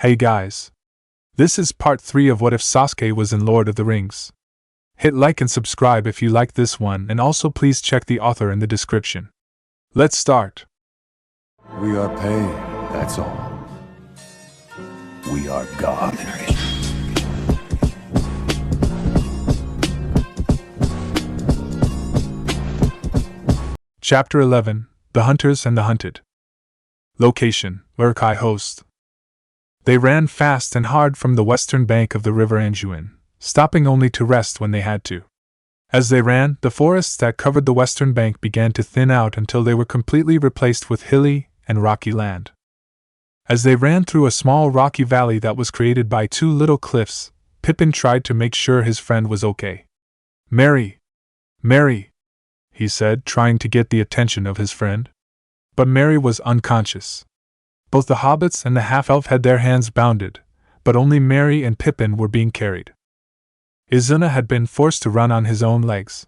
Hey guys. This is part 3 of What If Sasuke Was in Lord of the Rings. Hit like and subscribe if you like this one, and also please check the author in the description. Let's start. We are paid, that's all. We are God. Chapter 11, The Hunters and the Hunted. Location, Uruk host. They ran fast and hard from the western bank of the river Anduin, stopping only to rest when they had to. As they ran, the forests that covered the western bank began to thin out until they were completely replaced with hilly and rocky land. As they ran through a small rocky valley that was created by two little cliffs, Pippin tried to make sure his friend was okay. Merry, he said, trying to get the attention of his friend. But Merry was unconscious. Both the hobbits and the half-elf had their hands bounded, but only Merry and Pippin were being carried. Izuna had been forced to run on his own legs.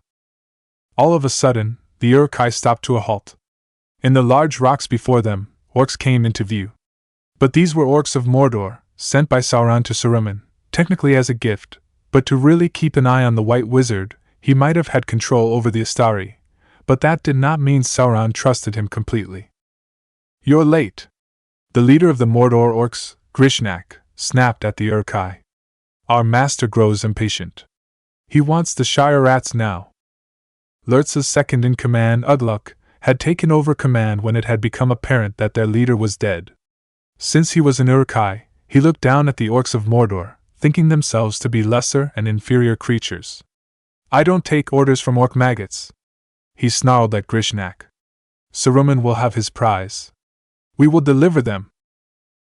All of a sudden, the Uruk stopped to a halt. In the large rocks before them, orcs came into view. But these were orcs of Mordor, sent by Sauron to Saruman, technically as a gift, but to really keep an eye on the White Wizard. He might have had control over the Astari, but that did not mean Sauron trusted him completely. "You're late." The leader of the Mordor orcs, Grishnak, snapped at the Uruk. "Our master grows impatient. He wants the Shire Rats now." Lurtz's second-in-command, Ugluk, had taken over command when it had become apparent that their leader was dead. Since he was an Uruk, he looked down at the orcs of Mordor, thinking themselves to be lesser and inferior creatures. "I don't take orders from orc maggots," he snarled at Grishnak. "Saruman will have his prize. We will deliver them."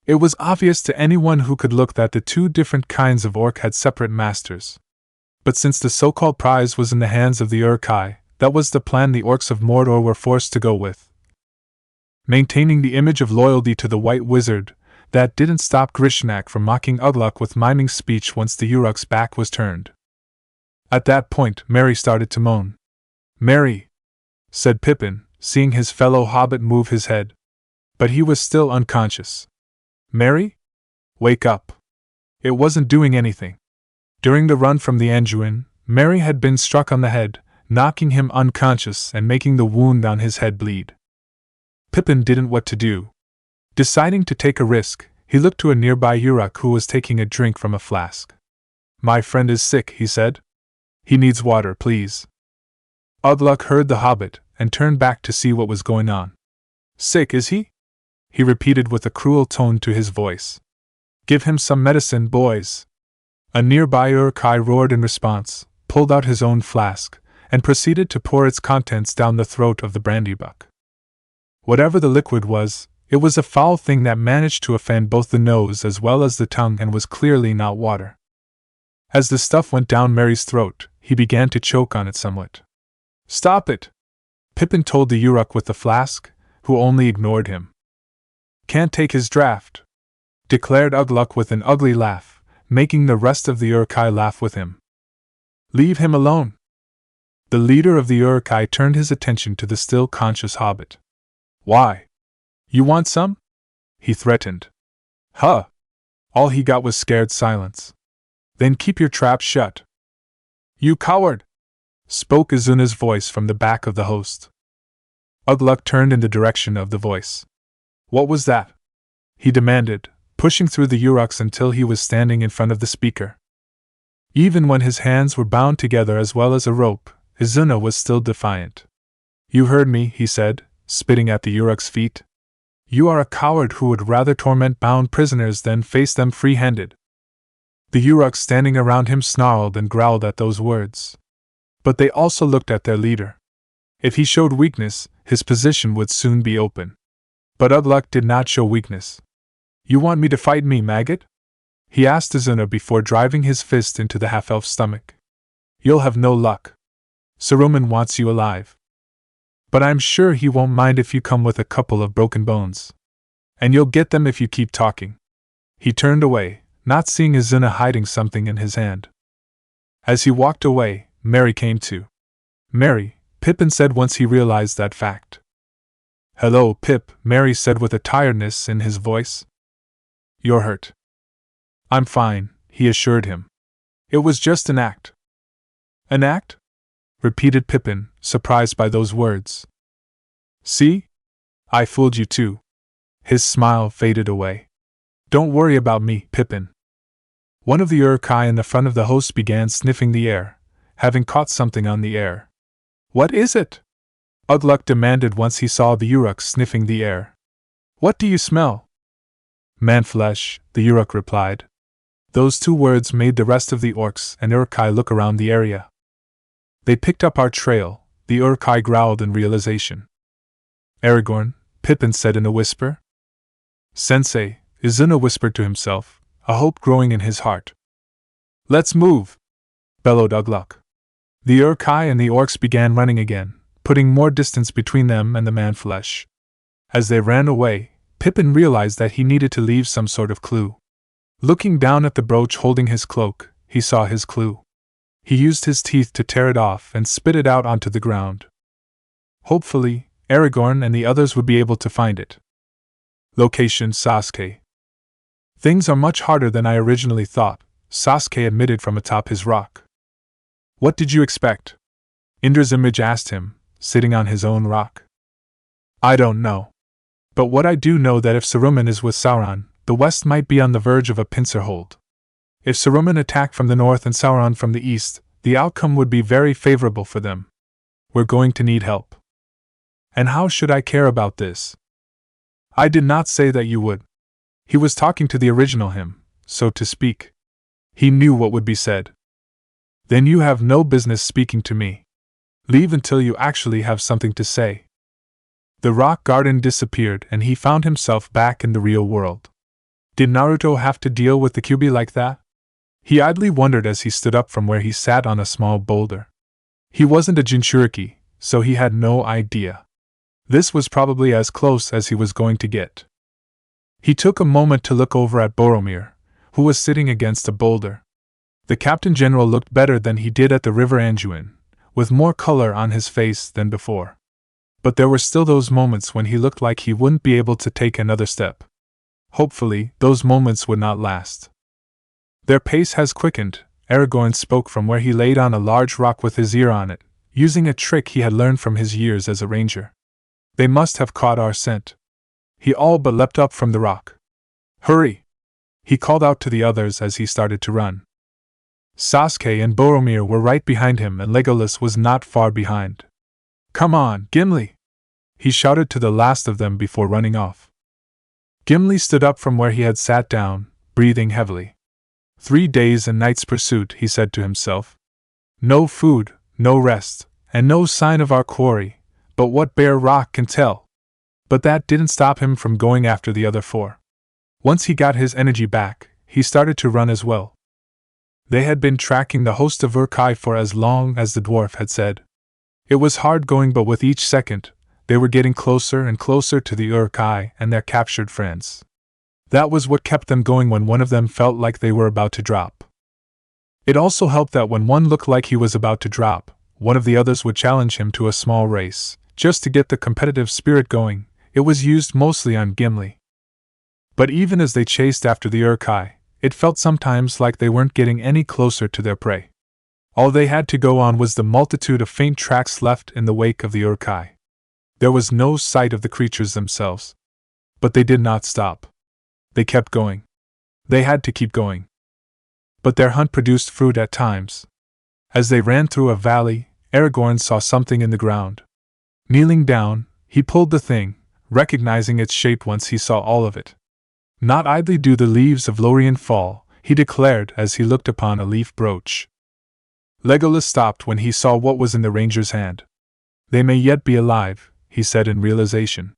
It was obvious to anyone who could look that the two different kinds of orc had separate masters. But since the so-called prize was in the hands of the Uruk, that was the plan the orcs of Mordor were forced to go with. Maintaining the image of loyalty to the White Wizard, that didn't stop Grishnak from mocking Ugluk with miming speech once the Uruk's back was turned. At that point, Merry started to moan. "Merry," said Pippin, seeing his fellow hobbit move his head. But he was still unconscious. "Merry? Wake up." It wasn't doing anything. During the run from the Anduin, Merry had been struck on the head, knocking him unconscious and making the wound on his head bleed. Pippin didn't know what to do. Deciding to take a risk, he looked to a nearby Uruk who was taking a drink from a flask. "My friend is sick," he said. "He needs water, please." Ugluk heard the hobbit and turned back to see what was going on. "Sick, is he?" he repeated with a cruel tone to his voice. "Give him some medicine, boys." A nearby Uruk roared in response, pulled out his own flask, and proceeded to pour its contents down the throat of the brandybuck. Whatever the liquid was, it was a foul thing that managed to offend both the nose as well as the tongue and was clearly not water. As the stuff went down Merry's throat, he began to choke on it somewhat. "Stop it!" Pippin told the Uruk with the flask, who only ignored him. "Can't take his draft," declared Ugluk with an ugly laugh, making the rest of the Uruk laugh with him. "Leave him alone." The leader of the Uruk turned his attention to the still conscious hobbit. "Why? You want some?" he threatened. "Huh!" All he got was scared silence. "Then keep your trap shut." "You coward!" spoke Izuna's voice from the back of the host. Ugluk turned in the direction of the voice. "What was that?" he demanded, pushing through the Uruks until he was standing in front of the speaker. Even when his hands were bound together as well as a rope, Izuna was still defiant. "You heard me," he said, spitting at the Uruk's feet. "You are a coward who would rather torment bound prisoners than face them free-handed." The Uruks standing around him snarled and growled at those words. But they also looked at their leader. If he showed weakness, his position would soon be open. But Ugluk did not show weakness. "You want me to fight me, maggot?" he asked Izuna before driving his fist into the half-elf's stomach. "You'll have no luck. Saruman wants you alive. But I'm sure he won't mind if you come with a couple of broken bones. And you'll get them if you keep talking." He turned away, not seeing Izuna hiding something in his hand. As he walked away, Merry came to. "Merry," Pippin said once he realized that fact. "Hello, Pip," Merry said with a tiredness in his voice. "You're hurt." I'm fine, he assured him. It was just an act. An act? Repeated Pippin, surprised by those words. See? I fooled you too. His smile faded away. Don't worry about me, Pippin. One of the Uruk-hai in the front of the host began sniffing the air, having caught something on the air. What is it? Ugluk demanded once he saw the Uruk sniffing the air. What do you smell? Man-flesh, the Uruk replied. Those two words made the rest of the orcs and Uruk-hai look around the area. They picked up our trail, the Uruk-hai growled in realization. Aragorn, Pippin said in a whisper. Sensei, Izuna whispered to himself, a hope growing in his heart. Let's move! Bellowed Ugluk. The Uruk-hai and the orcs began running again, putting more distance between them and the man-flesh. As they ran away, Pippin realized that he needed to leave some sort of clue. Looking down at the brooch holding his cloak, he saw his clue. He used his teeth to tear it off and spit it out onto the ground. Hopefully, Aragorn and the others would be able to find it. Location: Sasuke. Things are much harder than I originally thought, Sasuke admitted from atop his rock. What did you expect? Indra's image asked him, sitting on his own rock. I don't know. But what I do know that if Saruman is with Sauron, the west might be on the verge of a pincer hold. If Saruman attacked from the north and Sauron from the east, the outcome would be very favorable for them. We're going to need help. And how should I care about this? I did not say that you would. He was talking to the original him, so to speak. He knew what would be said. Then you have no business speaking to me. Leave until you actually have something to say. The rock garden disappeared and he found himself back in the real world. Did Naruto have to deal with the Kyuubi like that? He idly wondered as he stood up from where he sat on a small boulder. He wasn't a Jinchuriki, so he had no idea. This was probably as close as he was going to get. He took a moment to look over at Boromir, who was sitting against a boulder. The Captain General looked better than he did at the River Anduin, with more color on his face than before. But there were still those moments when he looked like he wouldn't be able to take another step. Hopefully, those moments would not last. Their pace has quickened, Aragorn spoke from where he laid on a large rock with his ear on it, using a trick he had learned from his years as a ranger. They must have caught our scent. He all but leapt up from the rock. Hurry! He called out to the others as he started to run. Sasuke and Boromir were right behind him and Legolas was not far behind. Come on, Gimli! He shouted to the last of them before running off. Gimli stood up from where he had sat down, breathing heavily. 3 days and nights pursuit, he said to himself. No food, no rest, and no sign of our quarry, but what bare rock can tell? But that didn't stop him from going after the other 4. Once he got his energy back, he started to run as well. They had been tracking the host of Uruk-hai for as long as the dwarf had said. It was hard going, but with each second, they were getting closer and closer to the Uruk-hai and their captured friends. That was what kept them going when one of them felt like they were about to drop. It also helped that when one looked like he was about to drop, one of the others would challenge him to a small race, just to get the competitive spirit going. It was used mostly on Gimli. But even as they chased after the Uruk-hai, it felt sometimes like they weren't getting any closer to their prey. All they had to go on was the multitude of faint tracks left in the wake of the Uruk-hai. There was no sight of the creatures themselves. But they did not stop. They kept going. They had to keep going. But their hunt produced fruit at times. As they ran through a valley, Aragorn saw something in the ground. Kneeling down, he pulled the thing, recognizing its shape once he saw all of it. Not idly do the leaves of Lorien fall, he declared as he looked upon a leaf brooch. Legolas stopped when he saw what was in the ranger's hand. They may yet be alive, he said in realization.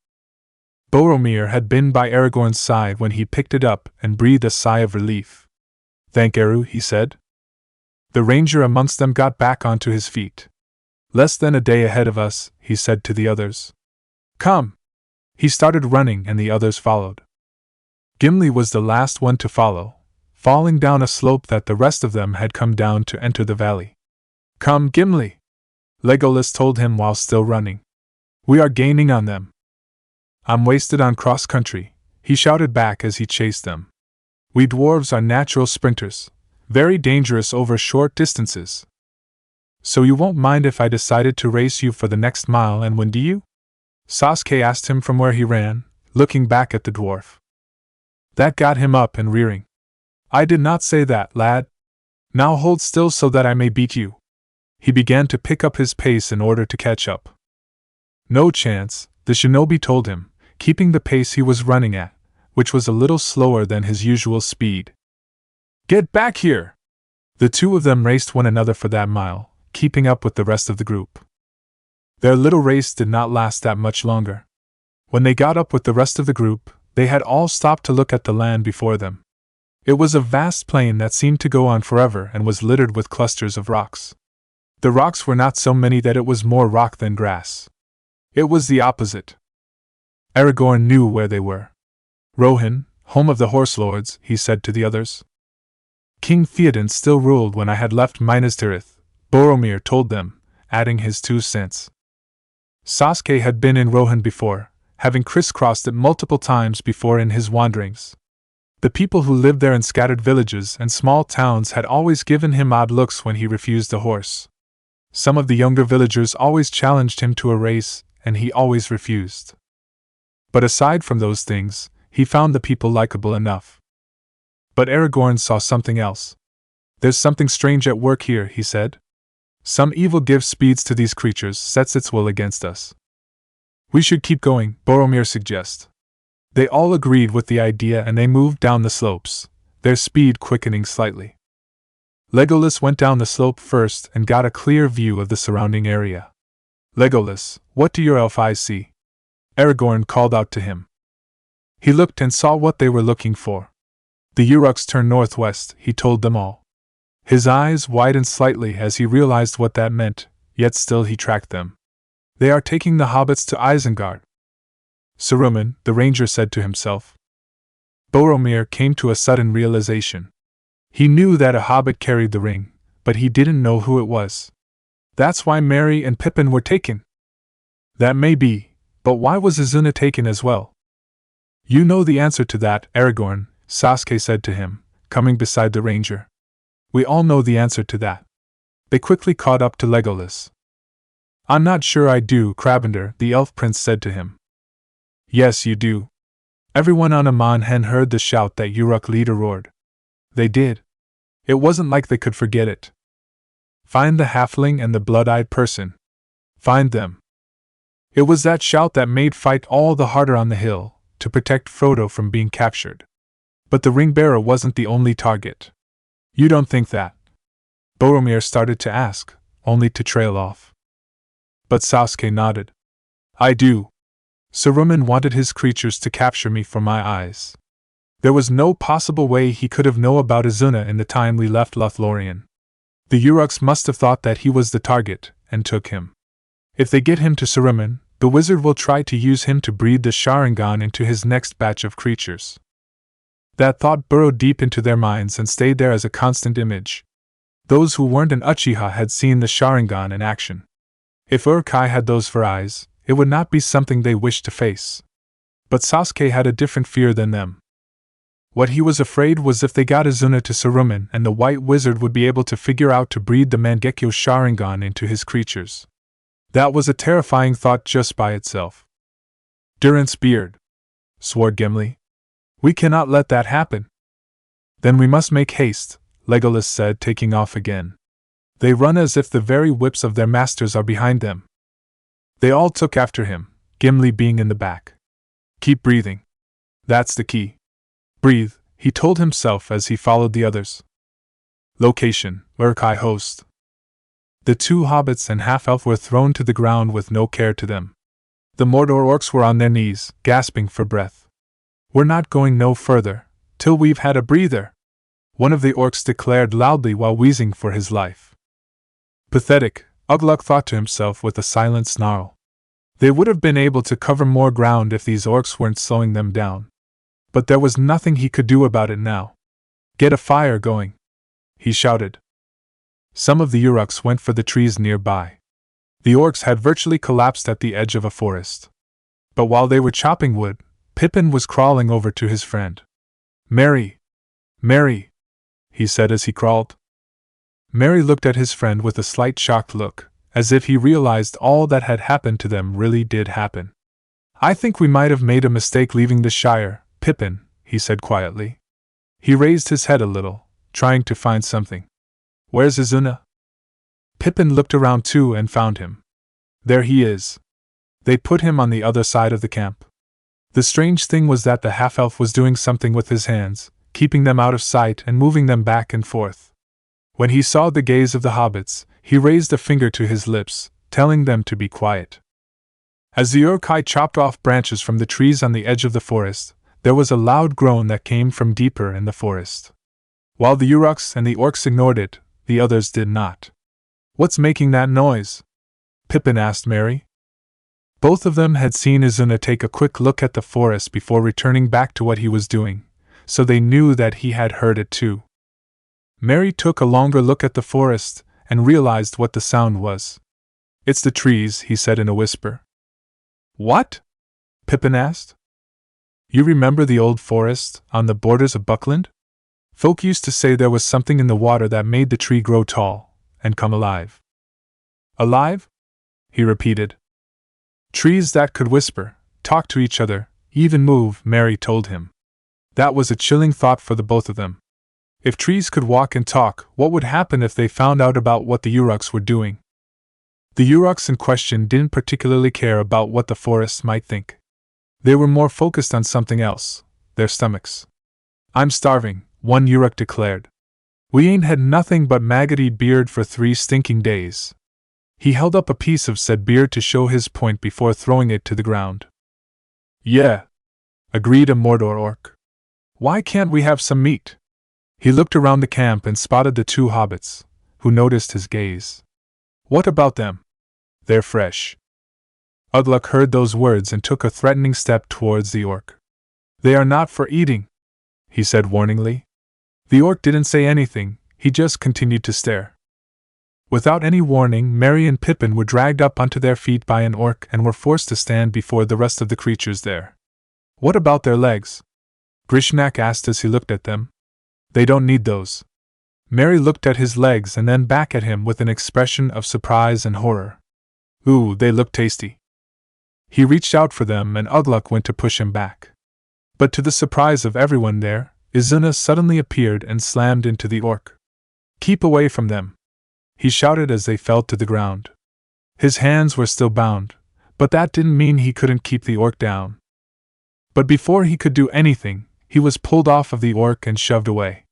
Boromir had been by Aragorn's side when he picked it up and breathed a sigh of relief. Thank Eru, he said. The ranger amongst them got back onto his feet. Less than a day ahead of us, he said to the others. Come! He started running and the others followed. Gimli was the last one to follow, falling down a slope that the rest of them had come down to enter the valley. Come, Gimli! Legolas told him while still running. We are gaining on them. I'm wasted on cross-country, he shouted back as he chased them. We dwarves are natural sprinters, very dangerous over short distances. So you won't mind if I decided to race you for the next mile and win, do you? Sasuke asked him from where he ran, looking back at the dwarf. That got him up and rearing. I did not say that, lad. Now hold still so that I may beat you. He began to pick up his pace in order to catch up. No chance, the shinobi told him, keeping the pace he was running at, which was a little slower than his usual speed. Get back here! The two of them raced one another for that mile, keeping up with the rest of the group. Their little race did not last that much longer. When they got up with the rest of the group, they had all stopped to look at the land before them. It was a vast plain that seemed to go on forever and was littered with clusters of rocks. The rocks were not so many that it was more rock than grass. It was the opposite. Aragorn knew where they were. Rohan, home of the horse lords, he said to the others. King Theoden still ruled when I had left Minas Tirith, Boromir told them, adding his 2 cents. Sasuke had been in Rohan before, having crisscrossed it multiple times before in his wanderings. The people who lived there in scattered villages and small towns had always given him odd looks when he refused a horse. Some of the younger villagers always challenged him to a race, and he always refused. But aside from those things, he found the people likable enough. But Aragorn saw something else. There's something strange at work here, he said. Some evil gives speeds to these creatures, sets its will against us. We should keep going, Boromir suggested. They all agreed with the idea and they moved down the slopes, their speed quickening slightly. Legolas went down the slope first and got a clear view of the surrounding area. Legolas, what do your elf eyes see? Aragorn called out to him. He looked and saw what they were looking for. The Uruks turned northwest, he told them all. His eyes widened slightly as he realized what that meant, yet still he tracked them. They are taking the hobbits to Isengard. Saruman, the ranger said to himself. Boromir came to a sudden realization. He knew that a hobbit carried the ring, but he didn't know who it was. That's why Merry and Pippin were taken. That may be, but why was Izuna taken as well? You know the answer to that, Aragorn, Sasuke said to him, coming beside the ranger. We all know the answer to that. They quickly caught up to Legolas. I'm not sure I do, Crabender, the elf prince said to him. Yes, you do. Everyone on Amon Hen heard the shout that Uruk leader roared. They did. It wasn't like they could forget it. Find the halfling and the blood-eyed person. Find them. It was that shout that made fight all the harder on the hill, to protect Frodo from being captured. But the ring-bearer wasn't the only target. You don't think that? Boromir started to ask, only to trail off. But Sasuke nodded. I do. Saruman wanted his creatures to capture me for my eyes. There was no possible way he could have known about Izuna in the time we left Lothlorien. The Uruks must have thought that he was the target, and took him. If they get him to Saruman, the wizard will try to use him to breed the Sharingan into his next batch of creatures. That thought burrowed deep into their minds and stayed there as a constant image. Those who weren't an uchiha had seen the Sharingan in action. If Uruk had those for eyes, it would not be something they wished to face. But Sasuke had a different fear than them. What he was afraid was if they got Izuna to Saruman and the White Wizard would be able to figure out to breed the Mangekyo Sharingan into his creatures. That was a terrifying thought just by itself. Durrance Beard, swore Gimli. We cannot let that happen. Then we must make haste, Legolas said, taking off again. They run as if the very whips of their masters are behind them. They all took after him, Gimli being in the back. Keep breathing. That's the key. Breathe, he told himself as he followed the others. Location, Uruk host. The 2 hobbits and half-elf were thrown to the ground with no care to them. The Mordor orcs were on their knees, gasping for breath. We're not going no further, till we've had a breather, one of the orcs declared loudly while wheezing for his life. Pathetic, Ugluk thought to himself with a silent snarl. They would have been able to cover more ground if these orcs weren't slowing them down. But there was nothing he could do about it now. Get a fire going, he shouted. Some of the Uruks went for the trees nearby. The orcs had virtually collapsed at the edge of a forest. But while they were chopping wood, Pippin was crawling over to his friend. Merry, Merry, he said as he crawled. Merry looked at his friend with a slight shocked look, as if he realized all that had happened to them really did happen. I think we might have made a mistake leaving the Shire, Pippin, he said quietly. He raised his head a little, trying to find something. Where's Izuna? Pippin looked around too and found him. There he is. They put him on the other side of the camp. The strange thing was that the half-elf was doing something with his hands, keeping them out of sight and moving them back and forth. When he saw the gaze of the hobbits, he raised a finger to his lips, telling them to be quiet. As the Uruk chopped off branches from the trees on the edge of the forest, there was a loud groan that came from deeper in the forest. While the Uruks and the orcs ignored it, the others did not. What's making that noise? Pippin asked Merry. Both of them had seen Izuna take a quick look at the forest before returning back to what he was doing, so they knew that he had heard it too. Merry took a longer look at the forest and realized what the sound was. It's the trees, he said in a whisper. What? Pippin asked. You remember the old forest on the borders of Buckland? Folk used to say there was something in the water that made the tree grow tall and come alive. Alive? He repeated. Trees that could whisper, talk to each other, even move, Merry told him. That was a chilling thought for the both of them. If trees could walk and talk, what would happen if they found out about what the Uruks were doing? The Uruks in question didn't particularly care about what the forest might think. They were more focused on something else, their stomachs. I'm starving, one Uruk declared. We ain't had nothing but maggoty beard for 3 stinking days. He held up a piece of said beard to show his point before throwing it to the ground. Yeah, agreed a Mordor orc. Why can't we have some meat? He looked around the camp and spotted the 2 hobbits, who noticed his gaze. What about them? They're fresh. Udluk heard those words and took a threatening step towards the orc. They are not for eating, he said warningly. The orc didn't say anything, he just continued to stare. Without any warning, Merry and Pippin were dragged up onto their feet by an orc and were forced to stand before the rest of the creatures there. What about their legs? Grishnak asked as he looked at them. They don't need those. Merry looked at his legs and then back at him with an expression of surprise and horror. Ooh, they look tasty. He reached out for them and Udluk went to push him back. But to the surprise of everyone there, Izuna suddenly appeared and slammed into the orc. Keep away from them, he shouted as they fell to the ground. His hands were still bound, but that didn't mean he couldn't keep the orc down. But before he could do anything, he was pulled off of the orc and shoved away.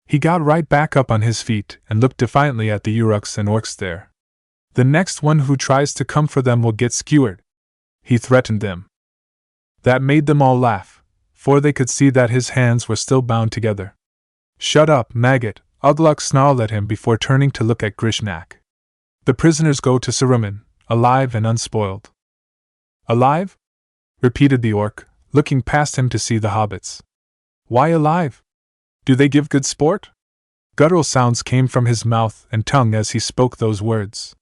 He got right back up on his feet and looked defiantly at the Uruks and orcs there. The next one who tries to come for them will get skewered, he threatened them. That made them all laugh, for they could see that his hands were still bound together. Shut up, maggot, Udluk snarled at him before turning to look at Grishnak. The prisoners go to Saruman, alive and unspoiled. Alive? Repeated the orc, looking past him to see the hobbits. Why alive? Do they give good sport? Guttural sounds came from his mouth and tongue as he spoke those words.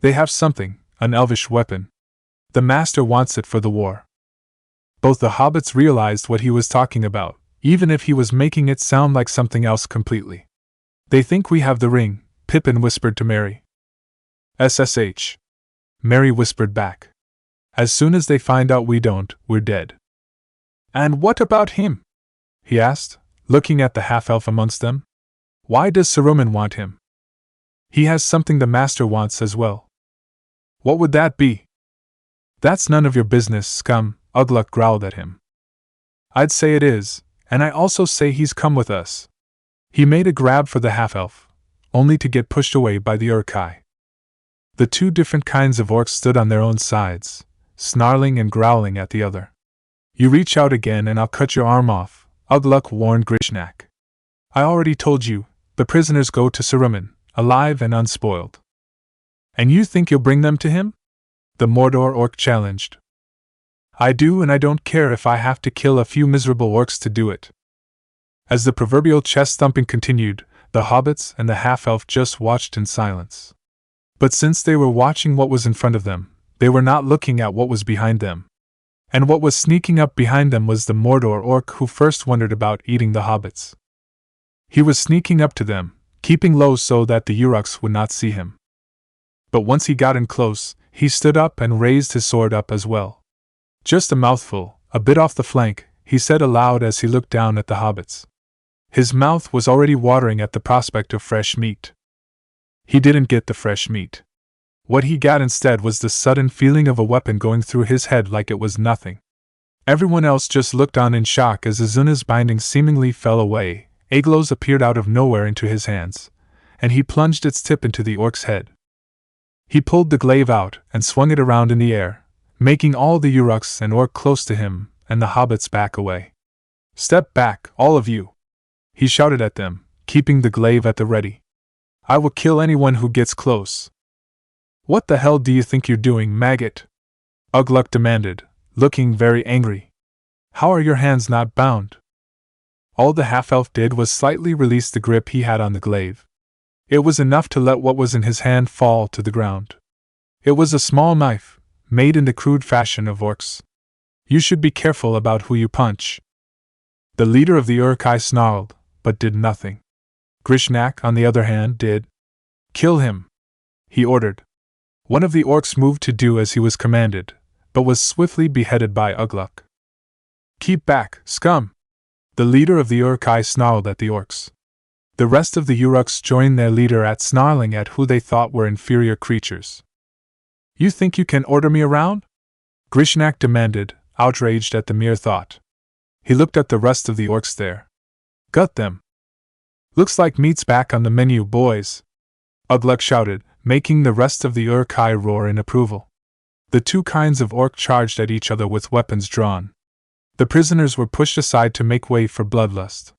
They have something, an elvish weapon. The master wants it for the war. Both the hobbits realized what he was talking about, even if he was making it sound like something else completely. They think we have the ring, Pippin whispered to Merry. SSH. Merry whispered back. As soon as they find out we don't, we're dead. And what about him? He asked, looking at the half-elf amongst them. Why does Saruman want him? He has something the master wants as well. What would that be? That's none of your business, scum, Udluk growled at him. I'd say it is, and I also say he's come with us. He made a grab for the half-elf, only to get pushed away by the Uruk-hai. The 2 different kinds of orcs stood on their own sides, snarling and growling at the other. You reach out again and I'll cut your arm off, Udluk warned Grishnak. I already told you, the prisoners go to Saruman, alive and unspoiled. And you think you'll bring them to him? The Mordor orc challenged. I do, and I don't care if I have to kill a few miserable orcs to do it. As the proverbial chest thumping continued, the hobbits and the half-elf just watched in silence. But since they were watching what was in front of them, they were not looking at what was behind them. And what was sneaking up behind them was the Mordor orc who first wondered about eating the hobbits. He was sneaking up to them, keeping low so that the Uruks would not see him. But once he got in close, he stood up and raised his sword up as well. "Just a mouthful, a bit off the flank," he said aloud as he looked down at the hobbits. His mouth was already watering at the prospect of fresh meat. He didn't get the fresh meat. What he got instead was the sudden feeling of a weapon going through his head like it was nothing. Everyone else just looked on in shock as Izuna's binding seemingly fell away. Aglos appeared out of nowhere into his hands, and he plunged its tip into the orc's head. He pulled the glaive out and swung it around in the air, making all the Uruks and orc close to him and the hobbits back away. "Step back, all of you!" he shouted at them, keeping the glaive at the ready. "I will kill anyone who gets close." "What the hell do you think you're doing, maggot?" Ugluk demanded, looking very angry. "How are your hands not bound?" All the half-elf did was slightly release the grip he had on the glaive. It was enough to let what was in his hand fall to the ground. It was a small knife, made in the crude fashion of orcs. "You should be careful about who you punch." The leader of the Uruk-hai snarled, but did nothing. Grishnak, on the other hand, did. "Kill him," he ordered. One of the orcs moved to do as he was commanded, but was swiftly beheaded by Ugluk. "Keep back, scum!" The leader of the Uruk-hai snarled at the orcs. The rest of the Uruks joined their leader at snarling at who they thought were inferior creatures. "You think you can order me around?" Grishnak demanded, outraged at the mere thought. He looked at the rest of the orcs there. "Gut them!" "Looks like meat's back on the menu, boys!" Ugluk shouted, making the rest of the Uruk-hai roar in approval. The two kinds of orc charged at each other with weapons drawn. The prisoners were pushed aside to make way for bloodlust.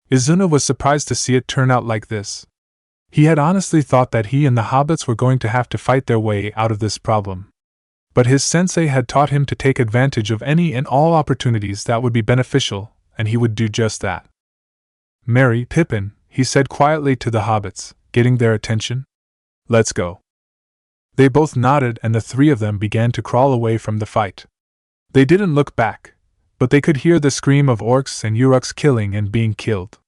Izuna was surprised to see it turn out like this. He had honestly thought that he and the hobbits were going to have to fight their way out of this problem. But his sensei had taught him to take advantage of any and all opportunities that would be beneficial, and he would do just that. "Merry, Pippin," he said quietly to the hobbits, getting their attention. "Let's go." They both nodded and the three of them began to crawl away from the fight. They didn't look back, but they could hear the scream of orcs and Uruks killing and being killed.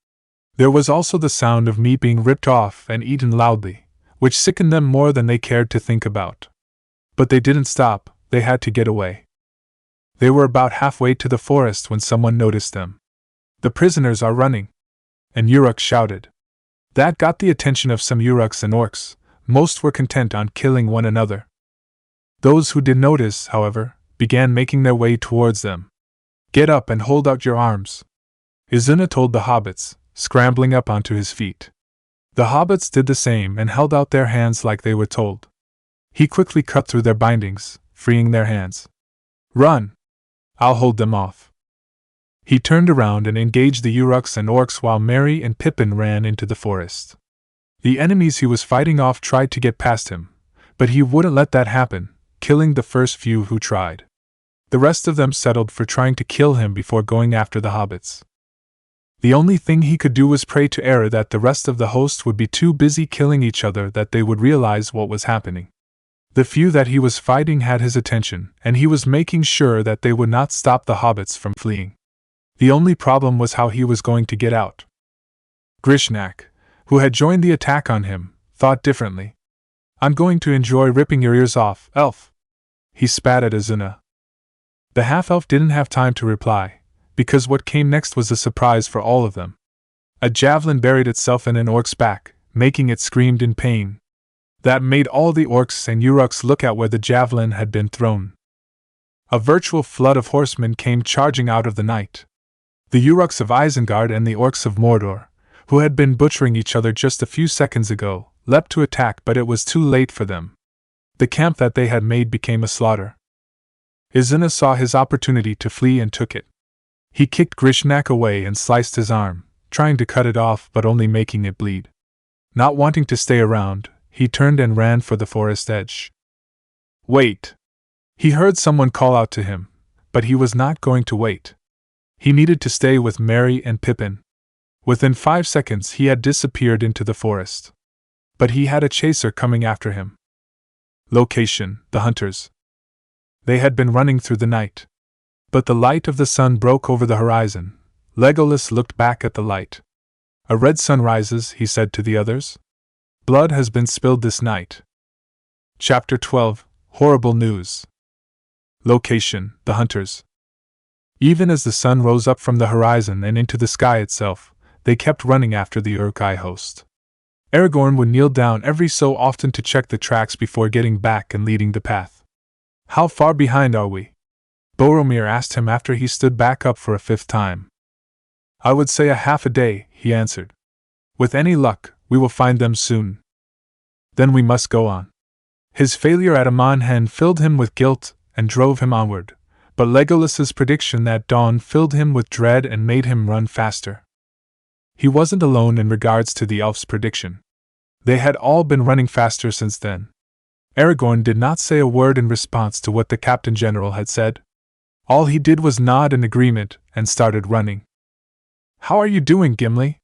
There was also the sound of meat being ripped off and eaten loudly, which sickened them more than they cared to think about. But they didn't stop, they had to get away. They were about halfway to the forest when someone noticed them. "The prisoners are running!" And Uruk shouted. That got the attention of some Uruks and orcs. Most were content on killing one another. Those who did notice, however, began making their way towards them. "Get up and hold out your arms," Izuna told the hobbits, scrambling up onto his feet. The hobbits did the same and held out their hands like they were told. He quickly cut through their bindings, freeing their hands. "Run! I'll hold them off." He turned around and engaged the Uruks and orcs while Merry and Pippin ran into the forest. The enemies he was fighting off tried to get past him, but he wouldn't let that happen, killing the first few who tried. The rest of them settled for trying to kill him before going after the hobbits. The only thing he could do was pray to Era that the rest of the host would be too busy killing each other that they would realize what was happening. The few that he was fighting had his attention, and he was making sure that they would not stop the hobbits from fleeing. The only problem was how he was going to get out. Grishnak, who had joined the attack on him, thought differently. "I'm going to enjoy ripping your ears off, elf!" He spat at Izuna. The half-elf didn't have time to reply, because what came next was a surprise for all of them. A javelin buried itself in an orc's back, making it scream in pain. That made all the orcs and Uruks look at where the javelin had been thrown. A virtual flood of horsemen came charging out of the night. The Uruks of Isengard and the orcs of Mordor, who had been butchering each other just a few seconds ago, leapt to attack, but it was too late for them. The camp that they had made became a slaughter. Izuna saw his opportunity to flee and took it. He kicked Grishnak away and sliced his arm, trying to cut it off but only making it bleed. Not wanting to stay around, he turned and ran for the forest edge. "Wait!" He heard someone call out to him, but he was not going to wait. He needed to stay with Merry and Pippin. Within 5 seconds he had disappeared into the forest. But he had a chaser coming after him. Location: the hunters. They had been running through the night. But the light of the sun broke over the horizon. Legolas looked back at the light. A red sun rises, he said to the others. Blood has been spilled this night. Chapter 12. Horrible News. Location: the hunters. Even as the sun rose up from the horizon and into the sky itself, they kept running after the Uruk host. Aragorn would kneel down every so often to check the tracks before getting back and leading the path. How far behind are we? Boromir asked him after he stood back up for a fifth time. I would say a half a day, he answered. With any luck, we will find them soon. Then we must go on. His failure at Amon Hen filled him with guilt and drove him onward, but Legolas's prediction that dawn filled him with dread and made him run faster. He wasn't alone in regards to the elf's prediction. They had all been running faster since then. Aragorn did not say a word in response to what the Captain General had said. All he did was nod in agreement and started running. How are you doing, Gimli?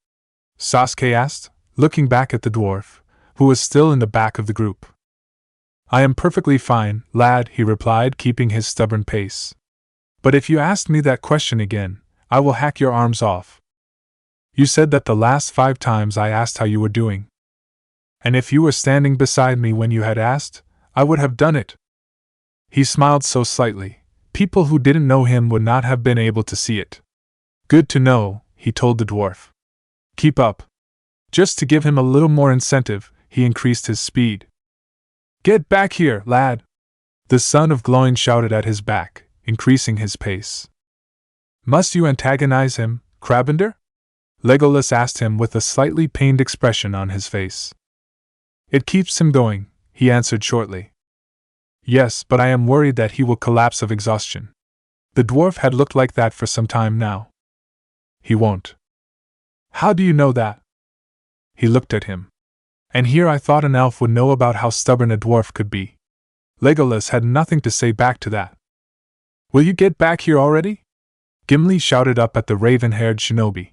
Sasuke asked, looking back at the dwarf, who was still in the back of the group. I am perfectly fine, lad, he replied, keeping his stubborn pace. But if you ask me that question again, I will hack your arms off. You said that the last 5 times I asked how you were doing. And if you were standing beside me when you had asked, I would have done it. He smiled so slightly, people who didn't know him would not have been able to see it. Good to know, he told the dwarf. Keep up. Just to give him a little more incentive, he increased his speed. Get back here, lad! The son of Gloin shouted at his back, increasing his pace. Must you antagonize him, Crabbinder? Legolas asked him with a slightly pained expression on his face. It keeps him going, he answered shortly. Yes, but I am worried that he will collapse of exhaustion. The dwarf had looked like that for some time now. He won't. How do you know that? He looked at him. And here I thought an elf would know about how stubborn a dwarf could be. Legolas had nothing to say back to that. Will you get back here already? Gimli shouted up at the raven-haired shinobi.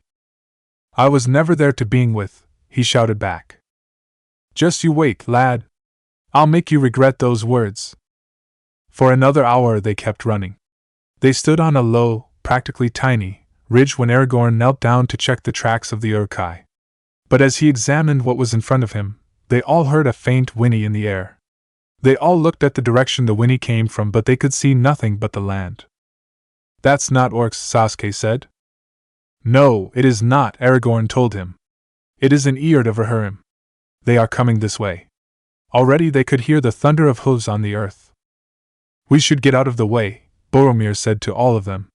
I was never there to being with, he shouted back. Just you wait, lad. I'll make you regret those words. For another hour they kept running. They stood on a low, practically tiny, ridge when Aragorn knelt down to check the tracks of the Uruk. But as he examined what was in front of him, they all heard a faint whinny in the air. They all looked at the direction the whinny came from, but they could see nothing but the land. That's not orcs, Sasuke said. No, it is not, Aragorn told him. It is an Eard of Rohan. They are coming this way. Already they could hear the thunder of hooves on the earth. We should get out of the way, Boromir said to all of them.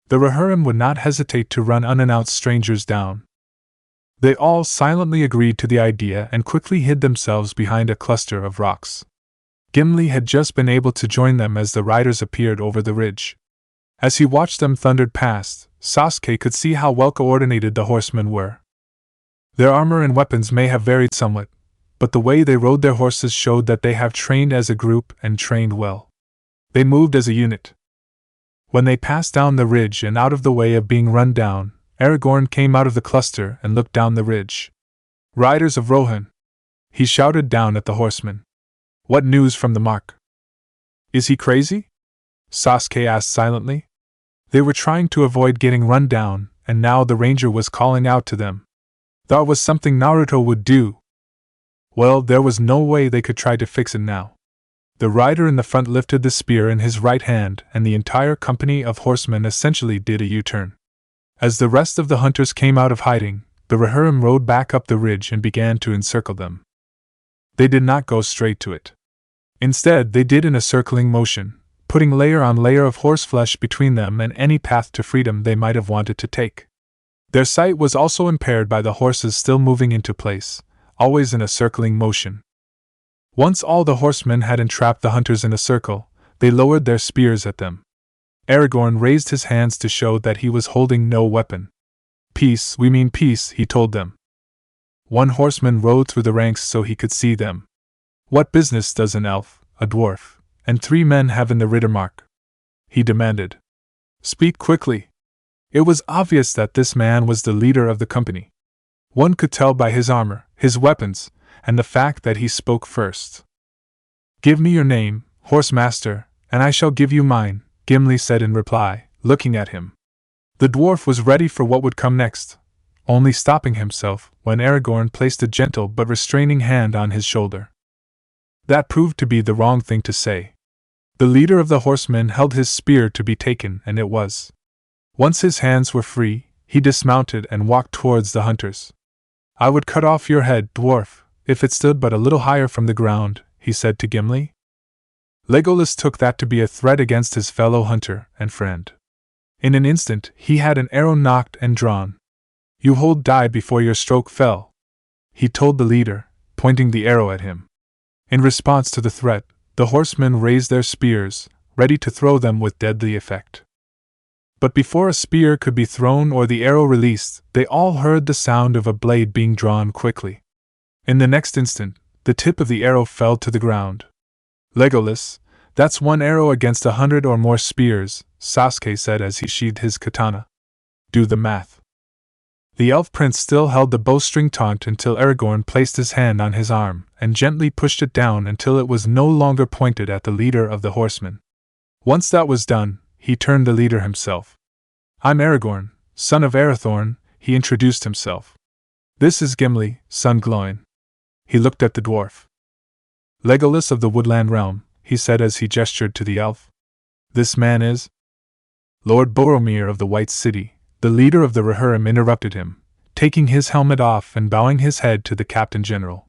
The Rohirrim would not hesitate to run unannounced strangers down. They all silently agreed to the idea and quickly hid themselves behind a cluster of rocks. Gimli had just been able to join them as the riders appeared over the ridge. As he watched them thundered past, Sasuke could see how well coordinated the horsemen were. Their armor and weapons may have varied somewhat, but the way they rode their horses showed that they have trained as a group and trained well. They moved as a unit. When they passed down the ridge and out of the way of being run down, Aragorn came out of the cluster and looked down the ridge. Riders of Rohan! He shouted down at the horsemen. What news from the mark? Is he crazy? Sasuke asked silently. They were trying to avoid getting run down, and now the ranger was calling out to them. That was something Naruto would do. Well, there was no way they could try to fix it now. The rider in the front lifted the spear in his right hand, and the entire company of horsemen essentially did a U-turn. As the rest of the hunters came out of hiding, the Rohirrim rode back up the ridge and began to encircle them. They did not go straight to it. Instead, they did in a circling motion, putting layer on layer of horseflesh between them and any path to freedom they might have wanted to take. Their sight was also impaired by the horses still moving into place, always in a circling motion. Once all the horsemen had entrapped the hunters in a circle, they lowered their spears at them. Aragorn raised his hands to show that he was holding no weapon. Peace, we mean peace, he told them. One horseman rode through the ranks so he could see them. What business does an elf, a dwarf, and 3 men have in the Riddermark? He demanded. Speak quickly. It was obvious that this man was the leader of the company. One could tell by his armor, his weapons, and the fact that he spoke first. Give me your name, Horsemaster, and I shall give you mine, Gimli said in reply, looking at him. The dwarf was ready for what would come next. only stopping himself when Aragorn placed a gentle but restraining hand on his shoulder. That proved to be the wrong thing to say. The leader of the horsemen held his spear to be taken, and it was. Once his hands were free, he dismounted and walked towards the hunters. "I would cut off your head, dwarf, if it stood but a little higher from the ground," he said to Gimli. Legolas took that to be a threat against his fellow hunter and friend. In an instant, he had an arrow knocked and drawn. "You hold died before your stroke fell," he told the leader, pointing the arrow at him. In response to the threat, the horsemen raised their spears, ready to throw them with deadly effect. But before a spear could be thrown or the arrow released, they all heard the sound of a blade being drawn quickly. In the next instant, the tip of the arrow fell to the ground. "Legolas, that's one arrow against 100 or more spears," Sasuke said as he sheathed his katana. "Do the math." The elf prince still held the bowstring taut until Aragorn placed his hand on his arm and gently pushed it down until it was no longer pointed at the leader of the horsemen. Once that was done, he turned the leader himself. "I'm Aragorn, son of Arathorn," he introduced himself. "This is Gimli, son Gloin." He looked at the dwarf. "Legolas of the Woodland Realm," he said as he gestured to the elf. "This man is?" "Lord Boromir of the White City," the leader of the Rohirrim interrupted him, taking his helmet off and bowing his head to the Captain General.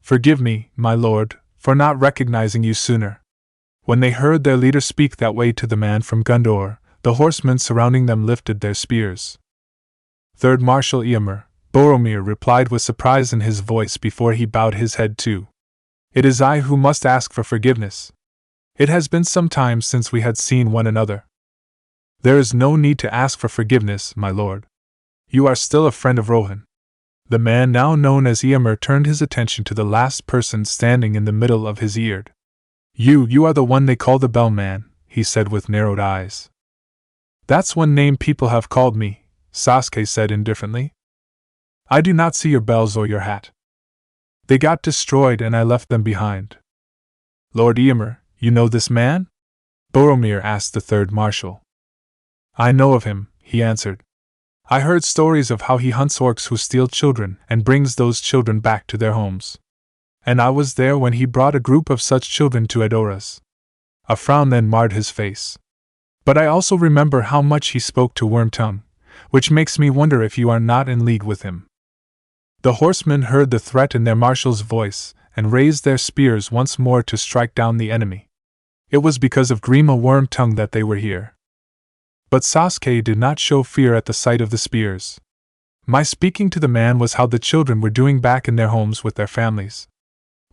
"Forgive me, my lord, for not recognizing you sooner." When they heard their leader speak that way to the man from Gondor, the horsemen surrounding them lifted their spears. "Third Marshal Eomer," Boromir replied with surprise in his voice before he bowed his head too. "It is I who must ask for forgiveness. It has been some time since we had seen one another." "There is no need to ask for forgiveness, my lord. You are still a friend of Rohan." The man now known as Eomer turned his attention to the last person standing in the middle of his ear. You are the one they call the Bellman," he said with narrowed eyes. "That's one name people have called me," Sasuke said indifferently. "I do not see your bells or your hat. They got destroyed and I left them behind." "Lord Eomer, you know this man?" Boromir asked the third marshal. "I know of him," he answered. "I heard stories of how he hunts orcs who steal children and brings those children back to their homes. And I was there when he brought a group of such children to Edoras." A frown then marred his face. "But I also remember how much he spoke to Wormtongue, which makes me wonder if you are not in league with him." The horsemen heard the threat in their marshal's voice and raised their spears once more to strike down the enemy. It was because of Grima Wormtongue that they were here. But Sasuke did not show fear at the sight of the spears. "My speaking to the man was how the children were doing back in their homes with their families.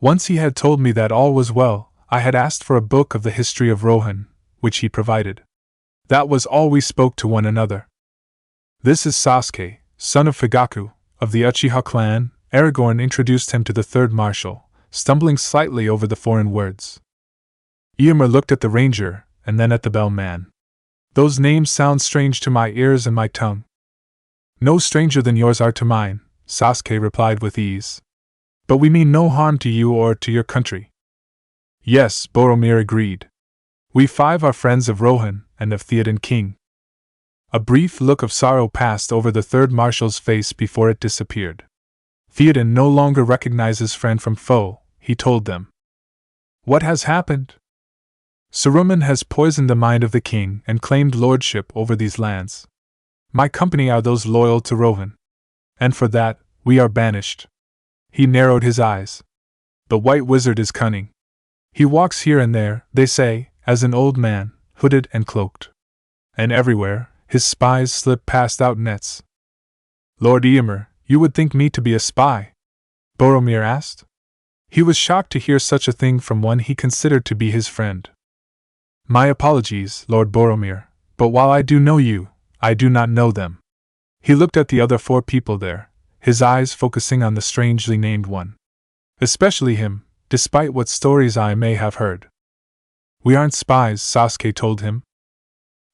Once he had told me that all was well. I had asked for a book of the history of Rohan, which he provided. That was all we spoke to one another." "This is Sasuke, son of Fugaku, of the Uchiha clan," Aragorn introduced him to the third marshal, stumbling slightly over the foreign words. Eomer looked at the ranger, and then at the bellman. "Those names sound strange to my ears and my tongue." "No stranger than yours are to mine," Sasuke replied with ease. "But we mean no harm to you or to your country." "Yes," Boromir agreed. "We five are friends of Rohan and of Theoden King." A brief look of sorrow passed over the third marshal's face before it disappeared. "Theoden no longer recognizes friend from foe," he told them. "What has happened?" "Saruman has poisoned the mind of the king and claimed lordship over these lands. My company are those loyal to Rohan. And for that, we are banished." He narrowed his eyes. "The White Wizard is cunning. He walks here and there, they say, as an old man, hooded and cloaked. And everywhere, his spies slip past out nets." "Lord Eomer, you would think me to be a spy?" Boromir asked. He was shocked to hear such a thing from one he considered to be his friend. "My apologies, Lord Boromir, but while I do know you, I do not know them." He looked at the other four people there, his eyes focusing on the strangely named one. "Especially him, despite what stories I may have heard." "We aren't spies," Sasuke told him.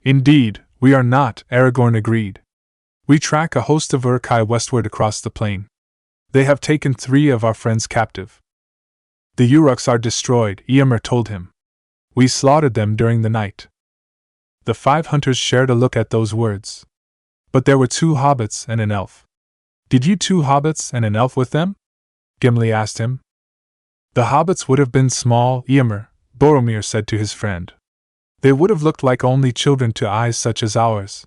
"Indeed, we are not," Aragorn agreed. "We track a host of Uruk-hai westward across the plain. They have taken 3 of our friends captive." "The Uruks are destroyed," Eomer told him. "We slaughtered them during the night." The 5 hunters shared a look at those words. But there were 2 hobbits and an elf. Did you two hobbits and an elf with them? Gimli asked him. The hobbits would have been small, Ymir, Boromir said to his friend. They would have looked like only children to eyes such as ours.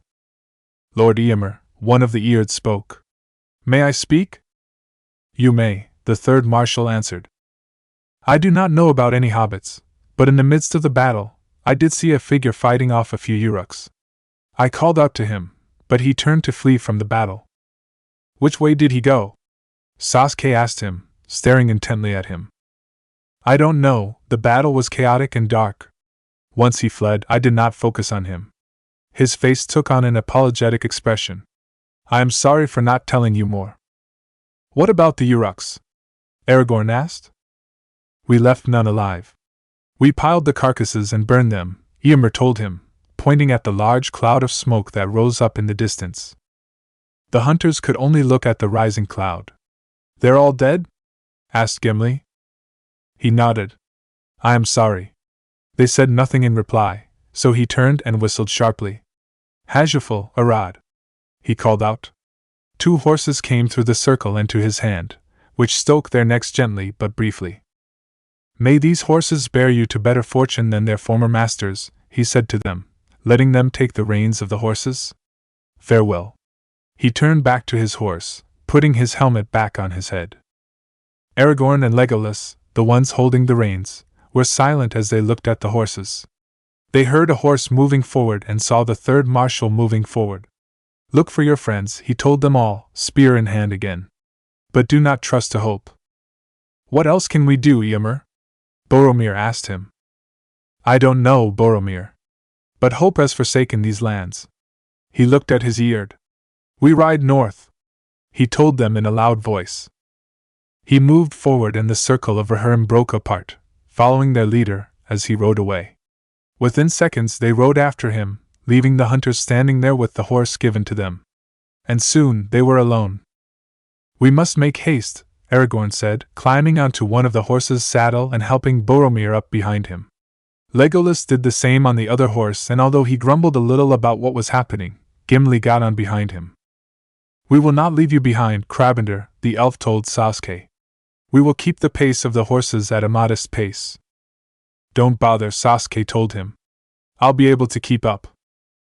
Lord Ymir, one of the Eards spoke. May I speak? You may, the third marshal answered. I do not know about any hobbits, but in the midst of the battle, I did see a figure fighting off a few Uruks. I called out to him, but he turned to flee from the battle. Which way did he go? Sasuke asked him, staring intently at him. I don't know, the battle was chaotic and dark. Once he fled, I did not focus on him. His face took on an apologetic expression. I am sorry for not telling you more. What about the Uruks? Aragorn asked. We left none alive. We piled the carcasses and burned them, Ymir told him, pointing at the large cloud of smoke that rose up in the distance. The hunters could only look at the rising cloud. They're all dead? Asked Gimli. He nodded. I am sorry. They said nothing in reply, so he turned and whistled sharply. Hajjaful, Arad, he called out. 2 horses came through the circle and to his hand, which stroked their necks gently but briefly. May these horses bear you to better fortune than their former masters, he said to them, letting them take the reins of the horses. Farewell. He turned back to his horse, putting his helmet back on his head. Aragorn and Legolas, the ones holding the reins, were silent as they looked at the horses. They heard a horse moving forward and saw the third marshal moving forward. Look for your friends, he told them all, spear in hand again. But do not trust to hope. What else can we do, Ymir? Boromir asked him. I don't know, Boromir. But hope has forsaken these lands. He looked at his Eard. We ride north, he told them in a loud voice. He moved forward and the circle of Rohan broke apart, following their leader as he rode away. Within seconds they rode after him, leaving the hunters standing there with the horse given to them. And soon they were alone. We must make haste, Aragorn said, climbing onto one of the horse's saddle and helping Boromir up behind him. Legolas did the same on the other horse, and although he grumbled a little about what was happening, Gimli got on behind him. We will not leave you behind, Crabender, the elf told Sasuke. We will keep the pace of the horses at a modest pace. Don't bother, Sasuke told him. I'll be able to keep up.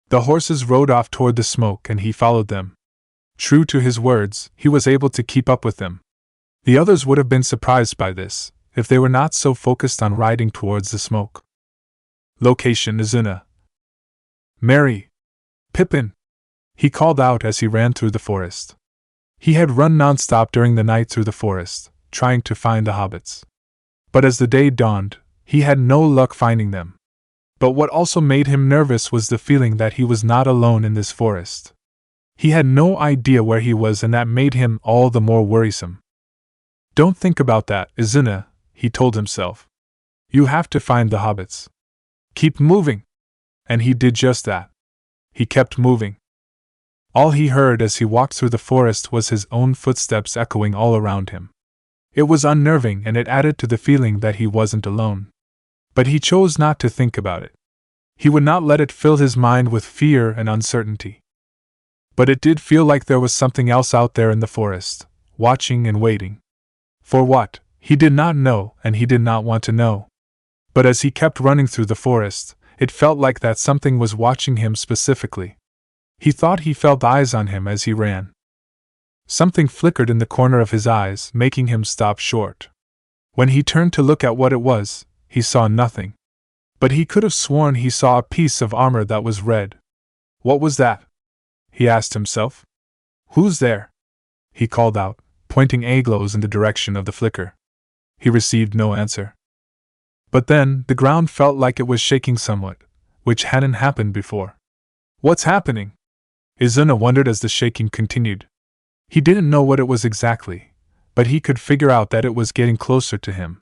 The horses rode off toward the smoke and he followed them. True to his words, he was able to keep up with them. The others would have been surprised by this, if they were not so focused on riding towards the smoke. Location Izuna. Merry! Pippin! He called out as he ran through the forest. He had run non-stop during the night through the forest, trying to find the hobbits. But as the day dawned, he had no luck finding them. But what also made him nervous was the feeling that he was not alone in this forest. He had no idea where he was, and that made him all the more worrisome. Don't think about that, Izuna, he told himself. You have to find the hobbits. Keep moving. And he did just that. He kept moving. All he heard as he walked through the forest was his own footsteps echoing all around him. It was unnerving and it added to the feeling that he wasn't alone. But he chose not to think about it. He would not let it fill his mind with fear and uncertainty. But it did feel like there was something else out there in the forest, watching and waiting. For what, he did not know, and he did not want to know. But as he kept running through the forest, it felt like that something was watching him specifically. He thought he felt eyes on him as he ran. Something flickered in the corner of his eyes, making him stop short. When he turned to look at what it was, he saw nothing. But he could have sworn he saw a piece of armor that was red. What was that? He asked himself. Who's there? He called out, pointing aglows in the direction of the flicker. He received no answer. But then, the ground felt like it was shaking somewhat, which hadn't happened before. What's happening? Izuna wondered as the shaking continued. He didn't know what it was exactly, but he could figure out that it was getting closer to him.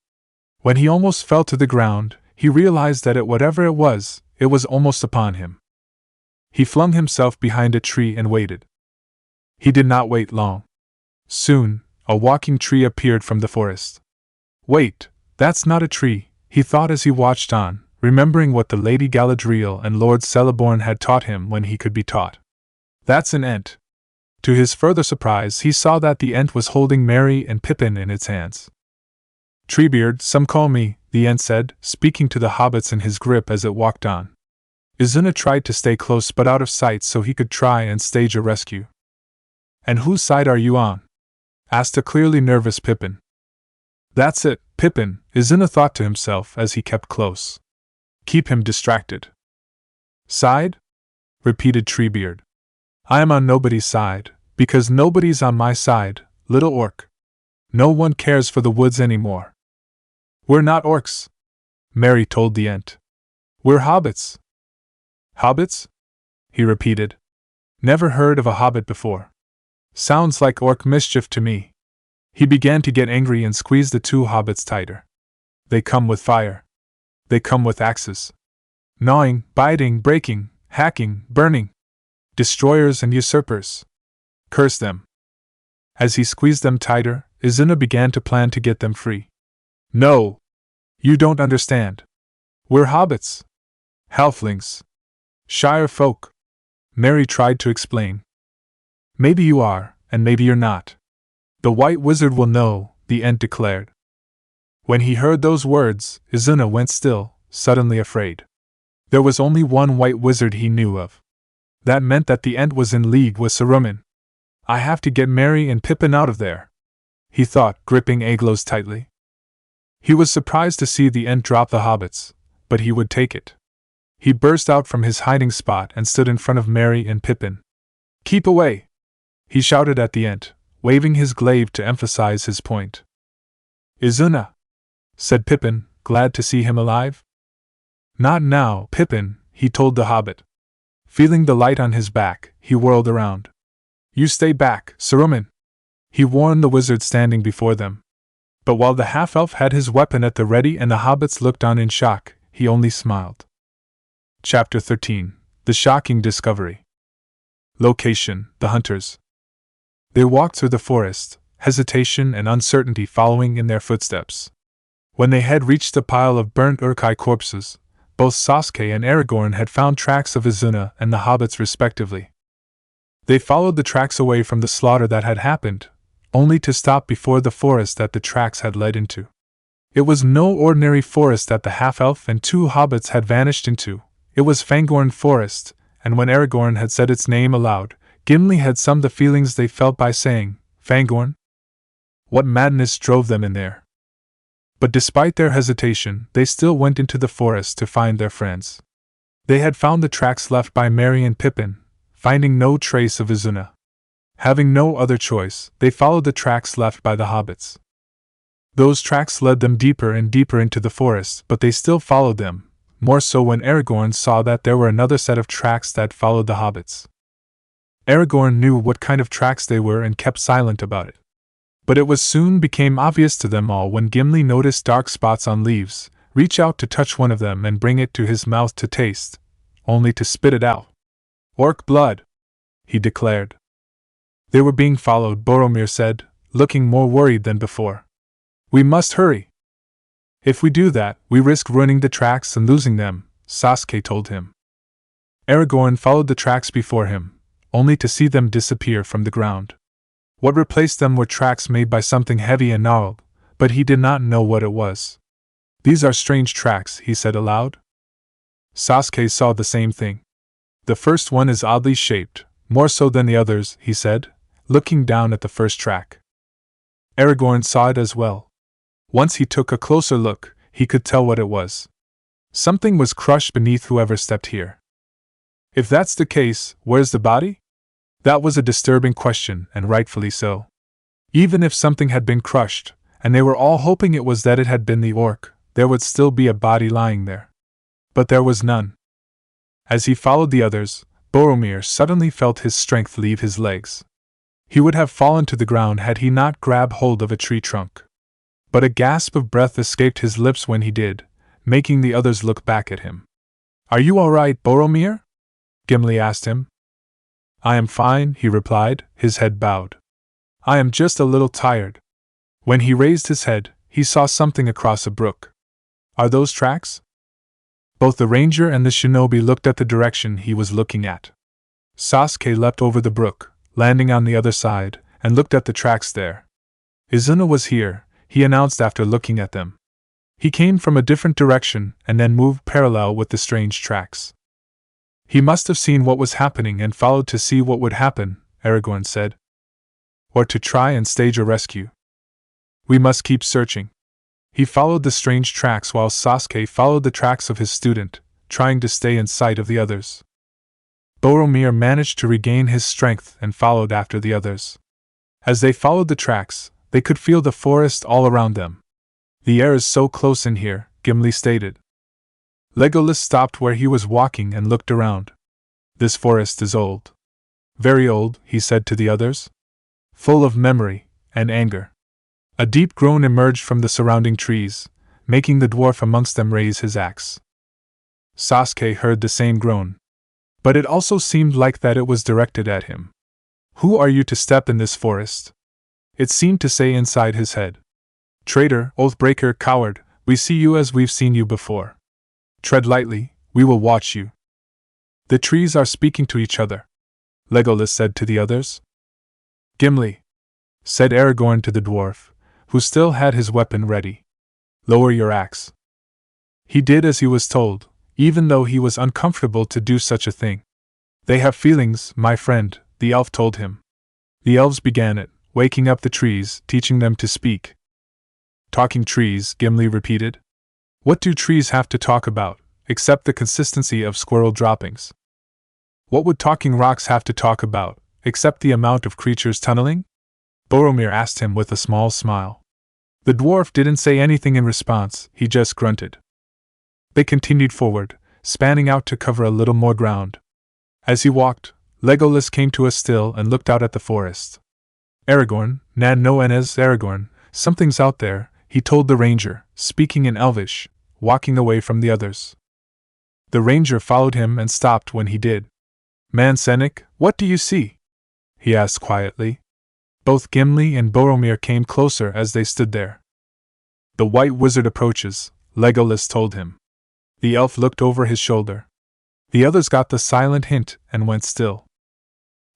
When he almost fell to the ground, he realized that whatever it was almost upon him. He flung himself behind a tree and waited. He did not wait long. Soon, a walking tree appeared from the forest. Wait, that's not a tree, he thought as he watched on, remembering what the Lady Galadriel and Lord Celeborn had taught him when he could be taught. That's an ent. To his further surprise, he saw that the Ent was holding Merry and Pippin in its hands. "Treebeard, some call me," the Ent said, speaking to the hobbits in his grip as it walked on. Izuna tried to stay close but out of sight so he could try and stage a rescue. "And whose side are you on?" asked a clearly nervous Pippin. "That's it, Pippin," Izuna thought to himself as he kept close. "Keep him distracted." "Side?" repeated Treebeard. "I am on nobody's side, because nobody's on my side, little orc. No one cares for the woods anymore." "We're not orcs," Merry told the Ent. "We're hobbits." "Hobbits?" he repeated. "Never heard of a hobbit before. Sounds like orc mischief to me." He began to get angry and squeezed the two hobbits tighter. "They come with fire. They come with axes. Gnawing, biting, breaking, hacking, burning. Destroyers and usurpers. Curse them." As he squeezed them tighter, Izuna began to plan to get them free. "No! You don't understand. We're hobbits. Halflings. Shire folk," Merry tried to explain. "Maybe you are, and maybe you're not. The White Wizard will know," the Ent declared. When he heard those words, Izuna went still, suddenly afraid. There was only one White Wizard he knew of. That meant that the Ent was in league with Saruman. "I have to get Merry and Pippin out of there," he thought, gripping Aglos tightly. He was surprised to see the Ent drop the hobbits, but he would take it. He burst out from his hiding spot and stood in front of Merry and Pippin. "Keep away!" he shouted at the Ent, waving his glaive to emphasize his point. "Izuna," said Pippin, glad to see him alive. "Not now, Pippin," he told the hobbit. Feeling the light on his back, he whirled around. "You stay back, Saruman," he warned the wizard standing before them. But while the half-elf had his weapon at the ready and the hobbits looked on in shock, he only smiled. Chapter 13: The Shocking Discovery. Location: The Hunters. They walked through the forest, hesitation and uncertainty following in their footsteps. When they had reached the pile of burnt Uruk corpses, both Sasuke and Aragorn had found tracks of Izuna and the hobbits respectively. They followed the tracks away from the slaughter that had happened, only to stop before the forest that the tracks had led into. It was no ordinary forest that the half-elf and two hobbits had vanished into. It was Fangorn Forest, and when Aragorn had said its name aloud, Gimli had summed the feelings they felt by saying, "Fangorn?" What madness drove them in there? But despite their hesitation, they still went into the forest to find their friends. They had found the tracks left by Merry and Pippin, finding no trace of Izuna. Having no other choice, they followed the tracks left by the hobbits. Those tracks led them deeper and deeper into the forest, but they still followed them, more so when Aragorn saw that there were another set of tracks that followed the hobbits. Aragorn knew what kind of tracks they were and kept silent about it. But it was soon became obvious to them all when Gimli noticed dark spots on leaves, reach out to touch one of them and bring it to his mouth to taste, only to spit it out. "Orc blood," he declared. They were being followed, Boromir said, looking more worried than before. "We must hurry. If we do that, we risk ruining the tracks and losing them," Sasuke told him. Aragorn followed the tracks before him, only to see them disappear from the ground. What replaced them were tracks made by something heavy and gnarled, but he did not know what it was. "These are strange tracks," he said aloud. Sasuke saw the same thing. "The first one is oddly shaped, more so than the others," he said, looking down at the first track. Aragorn saw it as well. Once he took a closer look, he could tell what it was. Something was crushed beneath whoever stepped here. "If that's the case, where's the body?" That was a disturbing question, and rightfully so. Even if something had been crushed, and they were all hoping it was that it had been the orc, there would still be a body lying there. But there was none. As he followed the others, Boromir suddenly felt his strength leave his legs. He would have fallen to the ground had he not grabbed hold of a tree trunk. But a gasp of breath escaped his lips when he did, making the others look back at him. "Are you all right, Boromir?" Gimli asked him. "I am fine," he replied, his head bowed. "I am just a little tired." When he raised his head, he saw something across a brook. "Are those tracks?" Both the ranger and the shinobi looked at the direction he was looking at. Sasuke leapt over the brook, landing on the other side, and looked at the tracks there. Izuna was here, he announced after looking at them. He came from a different direction and then moved parallel with the strange tracks. He must have seen what was happening and followed to see what would happen, Aragorn said. Or to try and stage a rescue. We must keep searching. He followed the strange tracks while Sasuke followed the tracks of his student, trying to stay in sight of the others. Boromir managed to regain his strength and followed after the others. As they followed the tracks, they could feel the forest all around them. The air is so close in here, Gimli stated. Legolas stopped where he was walking and looked around. This forest is old. Very old, he said to the others. Full of memory and anger. A deep groan emerged from the surrounding trees, making the dwarf amongst them raise his axe. Sasuke heard the same groan. But it also seemed like that it was directed at him. Who are you to step in this forest? It seemed to say inside his head. Traitor, oathbreaker, coward, we see you as we've seen you before. Tread lightly, we will watch you. The trees are speaking to each other, Legolas said to the others. Gimli, said Aragorn to the dwarf, who still had his weapon ready. Lower your axe. He did as he was told, even though he was uncomfortable to do such a thing. They have feelings, my friend, the elf told him. The elves began it, waking up the trees, teaching them to speak. Talking trees, Gimli repeated. What do trees have to talk about, except the consistency of squirrel droppings? What would talking rocks have to talk about, except the amount of creatures tunneling? Boromir asked him with a small smile. The dwarf didn't say anything in response, he just grunted. They continued forward, spanning out to cover a little more ground. As he walked, Legolas came to a still and looked out at the forest. Aragorn, Nan no Enes Aragorn, something's out there, he told the ranger, speaking in Elvish, walking away from the others. The ranger followed him and stopped when he did. Man Sennick, what do you see? He asked quietly. Both Gimli and Boromir came closer as they stood there. The White Wizard approaches, Legolas told him. The elf looked over his shoulder. The others got the silent hint and went still.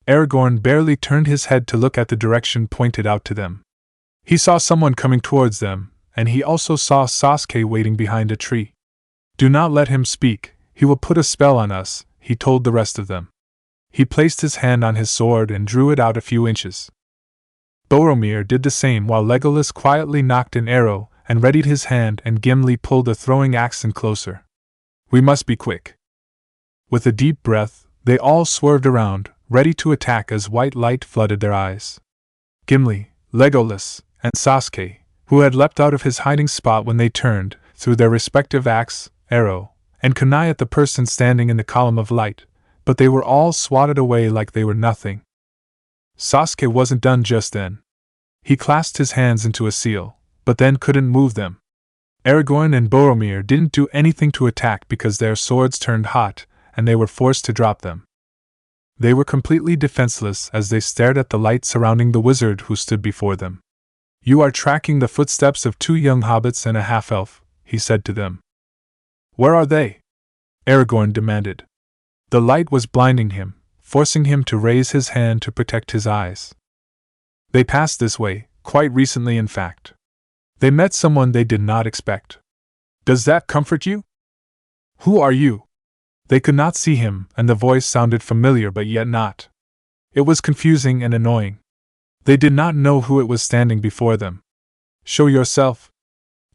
Aragorn barely turned his head to look at the direction pointed out to them. He saw someone coming towards them, and he also saw Sasuke waiting behind a tree. Do not let him speak, he will put a spell on us, he told the rest of them. He placed his hand on his sword and drew it out a few inches. Boromir did the same while Legolas quietly knocked an arrow and readied his hand, and Gimli pulled a throwing axe in closer. We must be quick. With a deep breath, they all swerved around, ready to attack as white light flooded their eyes. Gimli, Legolas, and Sasuke, who had leapt out of his hiding spot when they turned, threw their respective axe, arrow, and kunai at the person standing in the column of light, but they were all swatted away like they were nothing. Sasuke wasn't done just then. He clasped his hands into a seal, but then couldn't move them. Aragorn and Boromir didn't do anything to attack because their swords turned hot, and they were forced to drop them. They were completely defenseless as they stared at the light surrounding the wizard who stood before them. You are tracking the footsteps of 2 young hobbits and a half-elf, he said to them. Where are they? Aragorn demanded. The light was blinding him, forcing him to raise his hand to protect his eyes. They passed this way, quite recently in fact. They met someone they did not expect. Does that comfort you? Who are you? They could not see him, and the voice sounded familiar but yet not. It was confusing and annoying. They did not know who it was standing before them. Show yourself,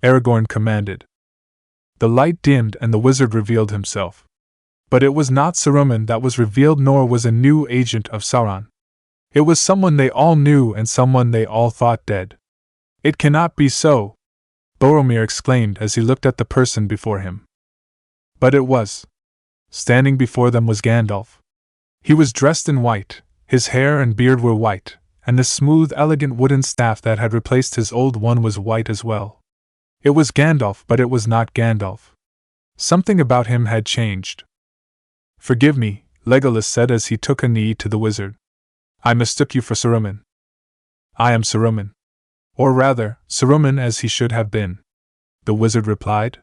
Aragorn commanded. The light dimmed and the wizard revealed himself. But it was not Saruman that was revealed, nor was a new agent of Sauron. It was someone they all knew and someone they all thought dead. It cannot be so, Boromir exclaimed as he looked at the person before him. But it was. Standing before them was Gandalf. He was dressed in white, his hair and beard were white, and the smooth, elegant wooden staff that had replaced his old one was white as well. It was Gandalf, but it was not Gandalf. Something about him had changed. Forgive me, Legolas said as he took a knee to the wizard. I mistook you for Saruman. I am Saruman. Or rather, Saruman as he should have been, the wizard replied.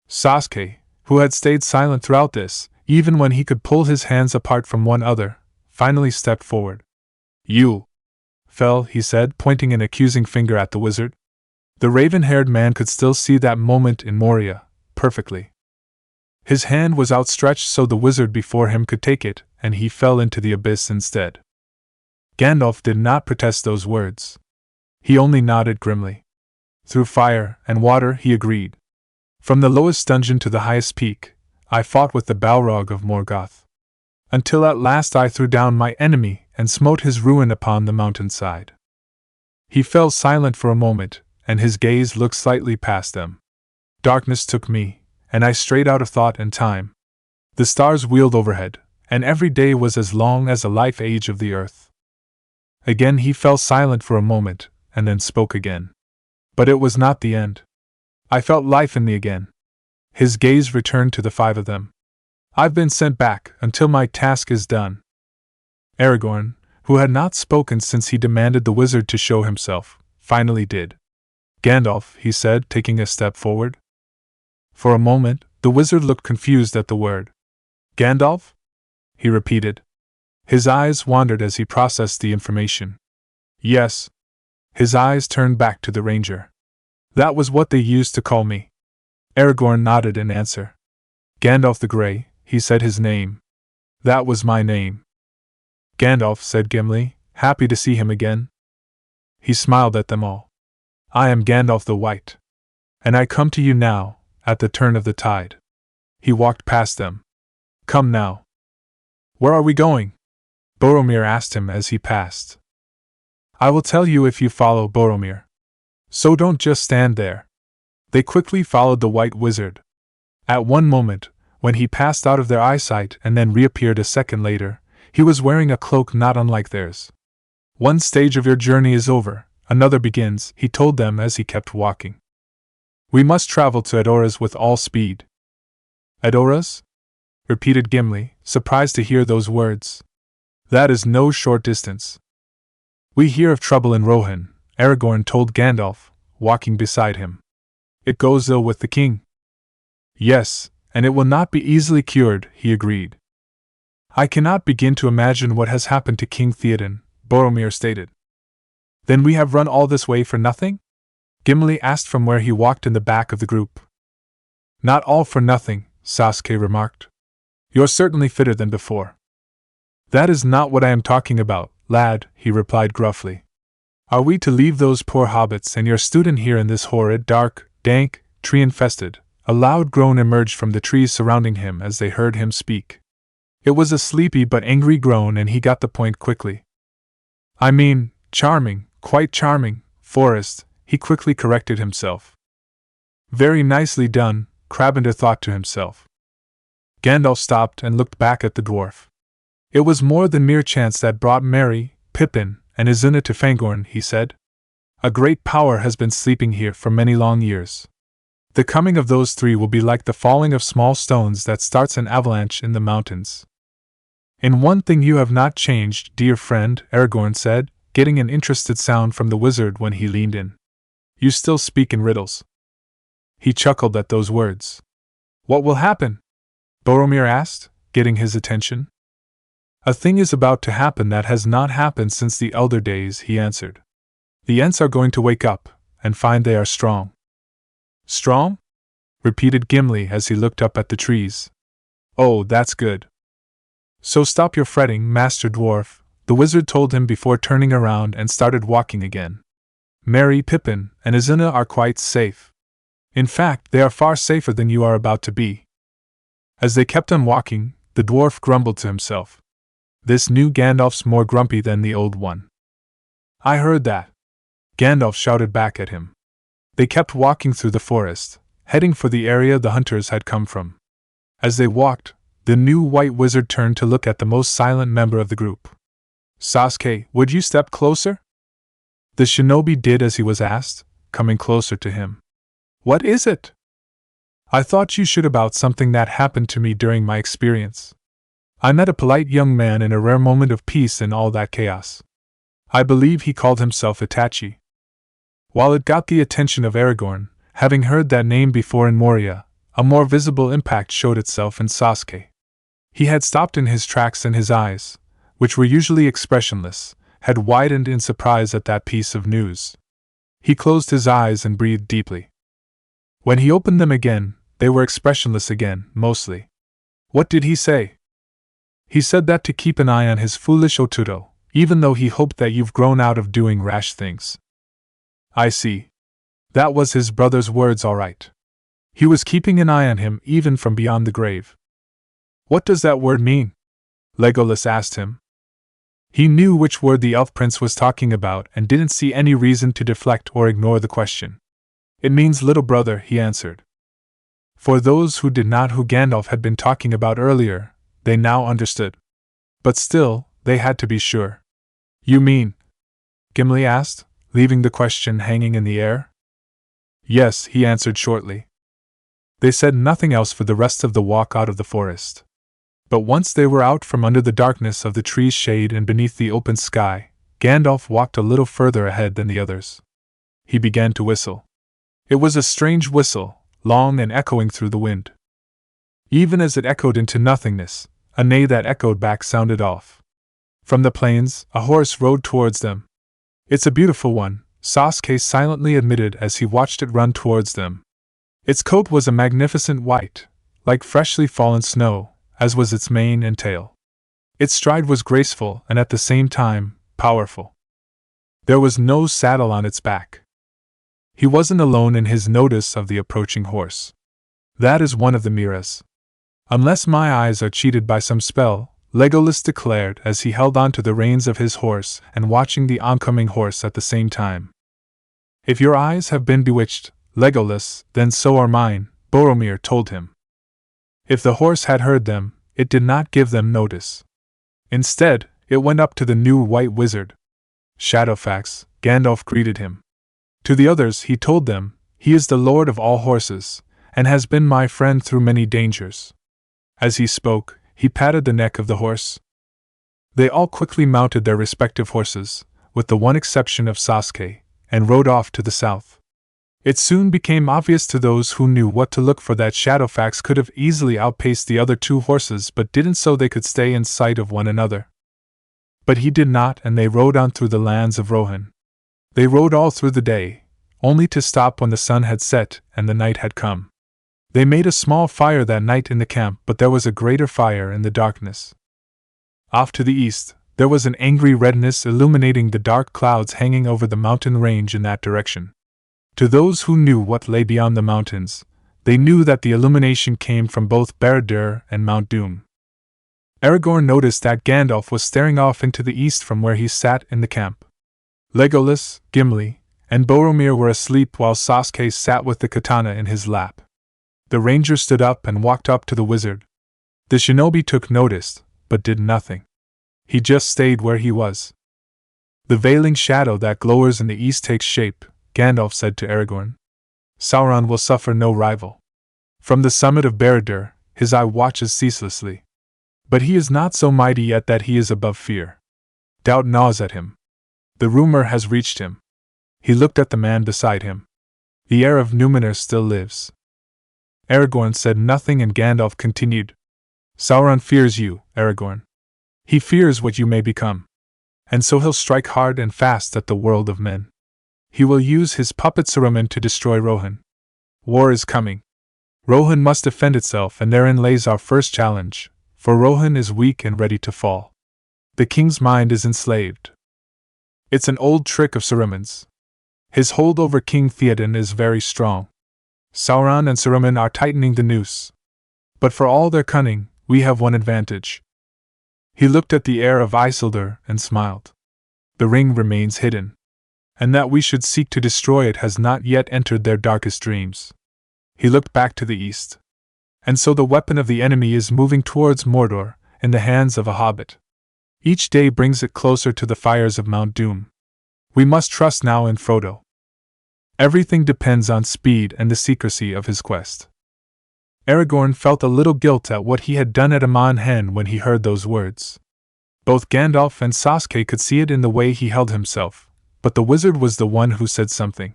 Sasuke, who had stayed silent throughout this, even when he could pull his hands apart from one other, finally stepped forward. You fell, he said, pointing an accusing finger at the wizard. The raven-haired man could still see that moment in Moria, perfectly. His hand was outstretched so the wizard before him could take it, and he fell into the abyss instead. Gandalf did not protest those words. He only nodded grimly. Through fire and water, he agreed. From the lowest dungeon to the highest peak, I fought with the Balrog of Morgoth. Until at last I threw down my enemy and smote his ruin upon the mountainside. He fell silent for a moment, and his gaze looked slightly past them. Darkness took me, and I strayed out of thought and time. The stars wheeled overhead, and every day was as long as the life age of the earth. Again he fell silent for a moment, and then spoke again. But it was not the end. I felt life in me again. His gaze returned to the five of them. I've been sent back until my task is done. Aragorn, who had not spoken since he demanded the wizard to show himself, finally did. Gandalf, he said, taking a step forward. For a moment, the wizard looked confused at the word. Gandalf? He repeated. His eyes wandered as he processed the information. Yes. His eyes turned back to the ranger. That was what they used to call me. Aragorn nodded in answer. Gandalf the Grey, he said his name. That was my name. Gandalf, said Gimli, happy to see him again. He smiled at them all. I am Gandalf the White. And I come to you now, at the turn of the tide. He walked past them. Come now. Where are we going? Boromir asked him as he passed. I will tell you if you follow Boromir. So don't just stand there. They quickly followed the White Wizard. At one moment, when he passed out of their eyesight and then reappeared a second later, he was wearing a cloak not unlike theirs. One stage of your journey is over, another begins, he told them as he kept walking. We must travel to Edoras with all speed. Edoras? Repeated Gimli, surprised to hear those words. That is no short distance. We hear of trouble in Rohan, Aragorn told Gandalf, walking beside him. It goes ill with the king. Yes, and it will not be easily cured, he agreed. I cannot begin to imagine what has happened to King Theoden, Boromir stated. Then we have run all this way for nothing? Gimli asked from where he walked in the back of the group. Not all for nothing, Sasuke remarked. You're certainly fitter than before. That is not what I am talking about, lad, he replied gruffly. Are we to leave those poor hobbits and your student here in this horrid, dark, dank, tree-infested? A loud groan emerged from the trees surrounding him as they heard him speak. It was a sleepy but angry groan and he got the point quickly. I mean, charming, quite charming, forest, he quickly corrected himself. Very nicely done, Crabbender thought to himself. Gandalf stopped and looked back at the dwarf. It was more than mere chance that brought Merry, Pippin, and Izuna to Fangorn, he said. A great power has been sleeping here for many long years. The coming of those three will be like the falling of small stones that starts an avalanche in the mountains. In one thing you have not changed, dear friend, Aragorn said, getting an interested sound from the wizard when he leaned in. You still speak in riddles. He chuckled at those words. What will happen? Boromir asked, getting his attention. A thing is about to happen that has not happened since the elder days, he answered. The Ents are going to wake up, and find they are strong. Strong? Repeated Gimli as he looked up at the trees. Oh, that's good. So stop your fretting, Master Dwarf, the wizard told him before turning around and started walking again. Merry, Pippin, and Izuna are quite safe. In fact, they are far safer than you are about to be. As they kept on walking, the dwarf grumbled to himself. This new Gandalf's more grumpy than the old one. I heard that. Gandalf shouted back at him. They kept walking through the forest, heading for the area the hunters had come from. As they walked, the new white wizard turned to look at the most silent member of the group. Sasuke, would you step closer? The shinobi did as he was asked, coming closer to him. What is it? I thought you should about something that happened to me during my experience. I met a polite young man in a rare moment of peace in all that chaos. I believe he called himself Itachi. While it got the attention of Aragorn, having heard that name before in Moria, a more visible impact showed itself in Sasuke. He had stopped in his tracks and his eyes, which were usually expressionless, had widened in surprise at that piece of news. He closed his eyes and breathed deeply. When he opened them again, they were expressionless again, mostly. What did he say? He said that to keep an eye on his foolish Otuto, even though he hoped that you've grown out of doing rash things. I see. That was his brother's words, all right. He was keeping an eye on him even from beyond the grave. What does that word mean? Legolas asked him. He knew which word the elf prince was talking about and didn't see any reason to deflect or ignore the question. It means little brother, he answered. For those who did not who Gandalf had been talking about earlier, they now understood. But still, they had to be sure. You mean? Gimli asked, leaving the question hanging in the air. Yes, he answered shortly. They said nothing else for the rest of the walk out of the forest. But once they were out from under the darkness of the tree's shade and beneath the open sky, Gandalf walked a little further ahead than the others. He began to whistle. It was a strange whistle, long and echoing through the wind. Even as it echoed into nothingness, a neigh that echoed back sounded off. From the plains, a horse rode towards them. It's a beautiful one, Sasuke silently admitted as he watched it run towards them. Its coat was a magnificent white, like freshly fallen snow, as was its mane and tail. Its stride was graceful and at the same time, powerful. There was no saddle on its back. He wasn't alone in his notice of the approaching horse. That is one of the Miras. Unless my eyes are cheated by some spell, Legolas declared as he held on to the reins of his horse and watching the oncoming horse at the same time. If your eyes have been bewitched, Legolas, then so are mine, Boromir told him. If the horse had heard them, it did not give them notice. Instead, it went up to the new white wizard. Shadowfax, Gandalf greeted him. To the others he told them, he is the lord of all horses, and has been my friend through many dangers. As he spoke, he patted the neck of the horse. They all quickly mounted their respective horses, with the one exception of Sasuke, and rode off to the south. It soon became obvious to those who knew what to look for that Shadowfax could have easily outpaced the other two horses but didn't, so they could stay in sight of one another. But he did not, and they rode on through the lands of Rohan. They rode all through the day, only to stop when the sun had set and the night had come. They made a small fire that night in the camp, but there was a greater fire in the darkness. Off to the east, there was an angry redness illuminating the dark clouds hanging over the mountain range in that direction. To those who knew what lay beyond the mountains, they knew that the illumination came from both Barad-dûr and Mount Doom. Aragorn noticed that Gandalf was staring off into the east from where he sat in the camp. Legolas, Gimli, and Boromir were asleep while Sasuke sat with the katana in his lap. The ranger stood up and walked up to the wizard. The shinobi took notice, but did nothing. He just stayed where he was. The veiling shadow that glowers in the east takes shape, Gandalf said to Aragorn. Sauron will suffer no rival. From the summit of Barad-dûr, his eye watches ceaselessly. But he is not so mighty yet that he is above fear. Doubt gnaws at him. The rumor has reached him. He looked at the man beside him. The heir of Númenor still lives. Aragorn said nothing and Gandalf continued. Sauron fears you, Aragorn. He fears what you may become. And so he'll strike hard and fast at the world of men. He will use his puppet Saruman to destroy Rohan. War is coming. Rohan must defend itself, and therein lays our first challenge, for Rohan is weak and ready to fall. The king's mind is enslaved. It's an old trick of Saruman's. His hold over King Theoden is very strong. Sauron and Saruman are tightening the noose. But for all their cunning, we have one advantage. He looked at the heir of Isildur and smiled. The ring remains hidden. And that we should seek to destroy it has not yet entered their darkest dreams. He looked back to the east. And so the weapon of the enemy is moving towards Mordor, in the hands of a hobbit. Each day brings it closer to the fires of Mount Doom. We must trust now in Frodo. Everything depends on speed and the secrecy of his quest. Aragorn felt a little guilt at what he had done at Amon Hen when he heard those words. Both Gandalf and Sasuke could see it in the way he held himself. But the wizard was the one who said something.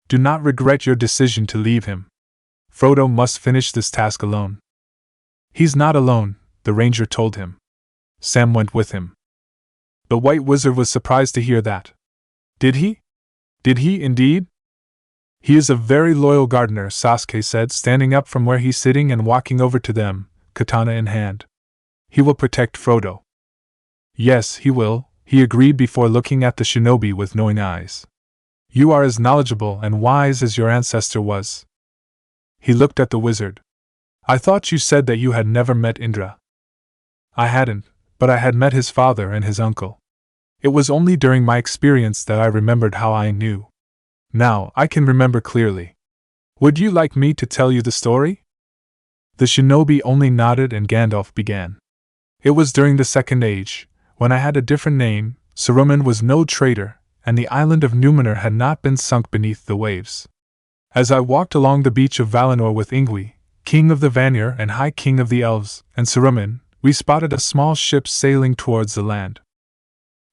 Do not regret your decision to leave him. Frodo must finish this task alone. He's not alone, the ranger told him. Sam went with him. The White Wizard was surprised to hear that. Did he? Did he indeed? He is a very loyal gardener, Sasuke said, standing up from where he's sitting and walking over to them, katana in hand. He will protect Frodo. Yes, he will, he agreed before looking at the shinobi with knowing eyes. You are as knowledgeable and wise as your ancestor was. He looked at the wizard. I thought you said that you had never met Indra. I hadn't, but I had met his father and his uncle. It was only during my experience that I remembered how I knew. Now, I can remember clearly. Would you like me to tell you the story? The shinobi only nodded and Gandalf began. It was during the Second Age, when I had a different name. Saruman was no traitor, and the island of Numenor had not been sunk beneath the waves. As I walked along the beach of Valinor with Ingvi, king of the Vanir and High King of the Elves, and Saruman, we spotted a small ship sailing towards the land.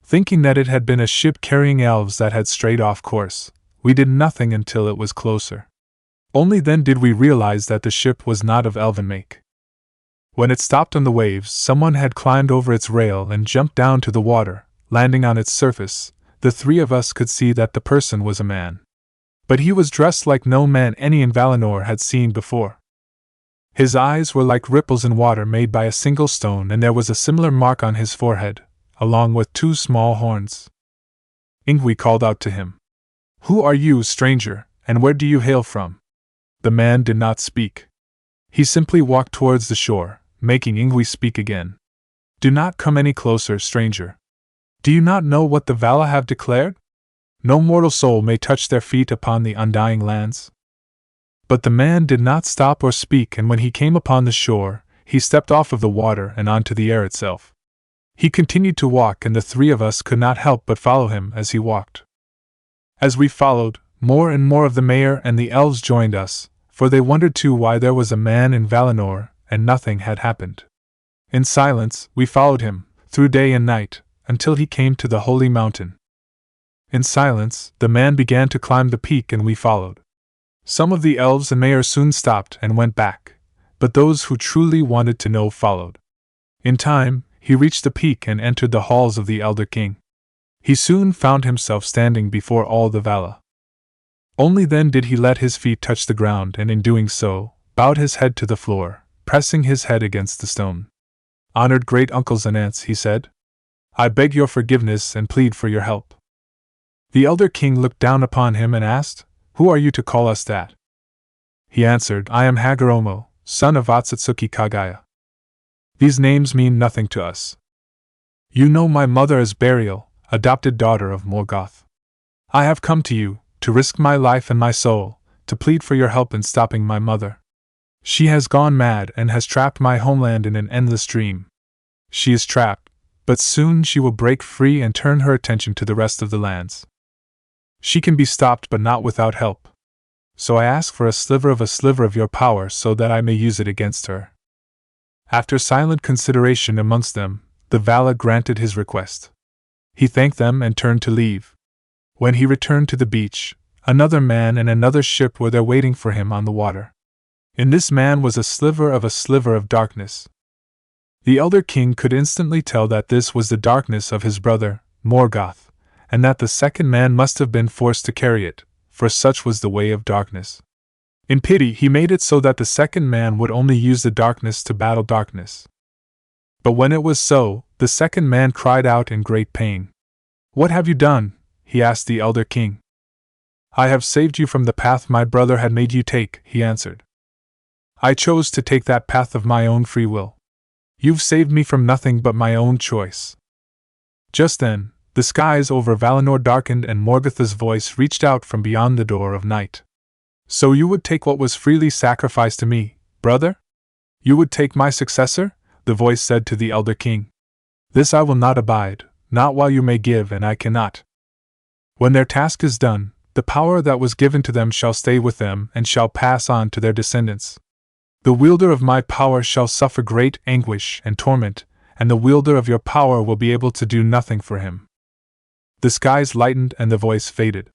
Thinking that it had been a ship carrying elves that had strayed off course, we did nothing until it was closer. Only then did we realize that the ship was not of elven make. When it stopped on the waves, someone had climbed over its rail and jumped down to the water. Landing on its surface, the three of us could see that the person was a man. But he was dressed like no man any in Valinor had seen before. His eyes were like ripples in water made by a single stone, and there was a similar mark on his forehead, along with 2 small horns. Ingvi called out to him. Who are you, stranger, and where do you hail from? The man did not speak. He simply walked towards the shore, making Ingvi speak again. Do not come any closer, stranger. Do you not know what the Vala have declared? No mortal soul may touch their feet upon the undying lands. But the man did not stop or speak, and when he came upon the shore, he stepped off of the water and onto the air itself. He continued to walk, and the three of us could not help but follow him as he walked. As we followed, more and more of the mayor and the elves joined us, for they wondered too why there was a man in Valinor, and nothing had happened. In silence, we followed him, through day and night, until he came to the holy mountain. In silence, the man began to climb the peak and we followed. Some of the elves and mayor soon stopped and went back, but those who truly wanted to know followed. In time, he reached the peak and entered the halls of the Elder King. He soon found himself standing before all the Vala. Only then did he let his feet touch the ground, and in doing so, bowed his head to the floor, pressing his head against the stone. Honored great uncles and aunts, he said, I beg your forgiveness and plead for your help. The Elder King looked down upon him and asked, Who are you to call us that? He answered, I am Hagoromo, son of Otsutsuki Kagaya. These names mean nothing to us. You know my mother as Burial, adopted daughter of Morgoth. I have come to you, to risk my life and my soul, to plead for your help in stopping my mother. She has gone mad and has trapped my homeland in an endless dream. She is trapped, but soon she will break free and turn her attention to the rest of the lands. She can be stopped but not without help. So I ask for a sliver of your power so that I may use it against her. After silent consideration amongst them, the Vala granted his request. He thanked them and turned to leave. When he returned to the beach, another man and another ship were there waiting for him on the water. In this man was a sliver of darkness. The Elder King could instantly tell that this was the darkness of his brother, Morgoth, and that the second man must have been forced to carry it, for such was the way of darkness. In pity, he made it so that the second man would only use the darkness to battle darkness. But when it was so, the second man cried out in great pain. What have you done? He asked the Elder King. I have saved you from the path my brother had made you take, he answered. I chose to take that path of my own free will. You've saved me from nothing but my own choice. Just then, the skies over Valinor darkened and Morgoth's voice reached out from beyond the door of night. So you would take what was freely sacrificed to me, brother? You would take my successor? The voice said to the Elder King. This I will not abide, not while you may give and I cannot. When their task is done, the power that was given to them shall stay with them and shall pass on to their descendants. The wielder of my power shall suffer great anguish and torment, and the wielder of your power will be able to do nothing for him. The skies lightened and the voice faded.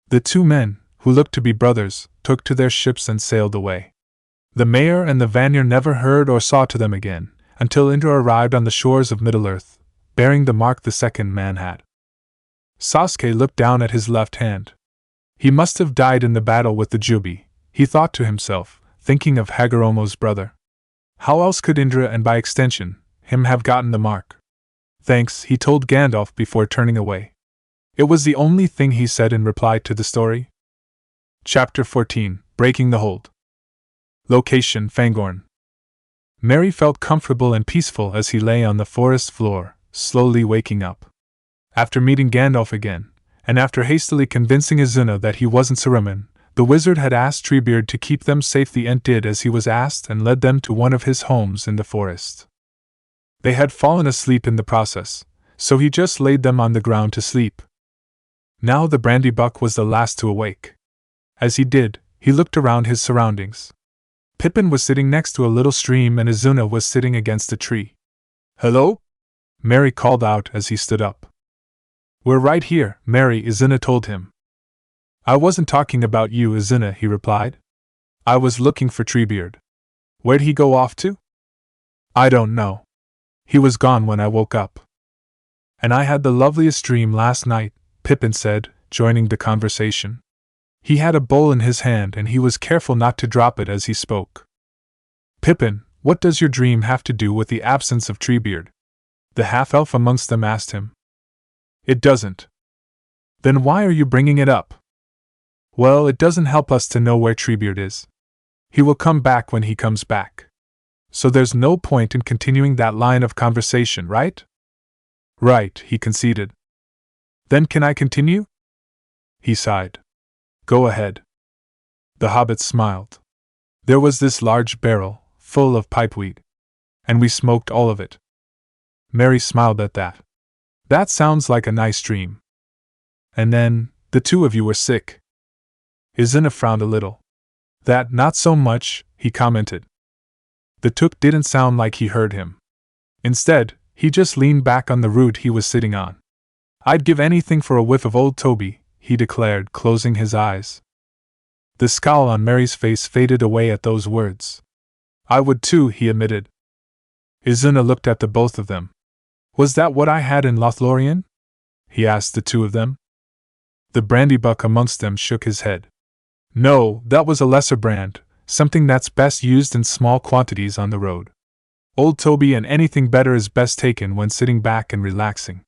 The two men, who looked to be brothers, took to their ships and sailed away. The mayor and the Vanir never heard or saw to them again, until Indra arrived on the shores of Middle-earth, bearing the mark the second man had. Sasuke looked down at his left hand. He must have died in the battle with the Jubi, he thought to himself, thinking of Hagoromo's brother. How else could Indra and by extension, him have gotten the mark? Thanks, he told Gandalf before turning away. It was the only thing he said in reply to the story. Chapter 14, Breaking the Hold. Location: Fangorn. Merry felt comfortable and peaceful as he lay on the forest floor, slowly waking up. After meeting Gandalf again, and after hastily convincing Izuna that he wasn't Saruman, the wizard had asked Treebeard to keep them safe. The Ent did as he was asked and led them to one of his homes in the forest. They had fallen asleep in the process, so he just laid them on the ground to sleep. Now the Brandybuck was the last to awake. As he did, he looked around his surroundings. Pippin was sitting next to a little stream and Izuna was sitting against a tree. "Hello?" Merry called out as he stood up. "We're right here, Merry," Izuna told him. "I wasn't talking about you, Izuna," he replied. "I was looking for Treebeard. Where'd he go off to?" "I don't know. He was gone when I woke up." "And I had the loveliest dream last night," Pippin said, joining the conversation. He had a bowl in his hand and he was careful not to drop it as he spoke. "Pippin, what does your dream have to do with the absence of Treebeard?" the half-elf amongst them asked him. "It doesn't." "Then why are you bringing it up?" "Well, it doesn't help us to know where Treebeard is. He will come back when he comes back. So there's no point in continuing that line of conversation, right?" "Right," he conceded. "Then can I continue?" He sighed. "Go ahead." The hobbits smiled. "There was this large barrel, full of pipeweed. And we smoked all of it." Merry smiled at that. "That sounds like a nice dream. And then, the two of you were sick." Izuna frowned a little. "That, not so much," he commented. The Took didn't sound like he heard him. Instead, he just leaned back on the root he was sitting on. "I'd give anything for a whiff of Old Toby," he declared, closing his eyes. The scowl on Merry's face faded away at those words. "I would too," he admitted. Izuna looked at the both of them. "Was that what I had in Lothlorien?" he asked the two of them. The Brandybuck amongst them shook his head. "No, that was a lesser brand, something that's best used in small quantities on the road. Old Toby and anything better is best taken when sitting back and relaxing."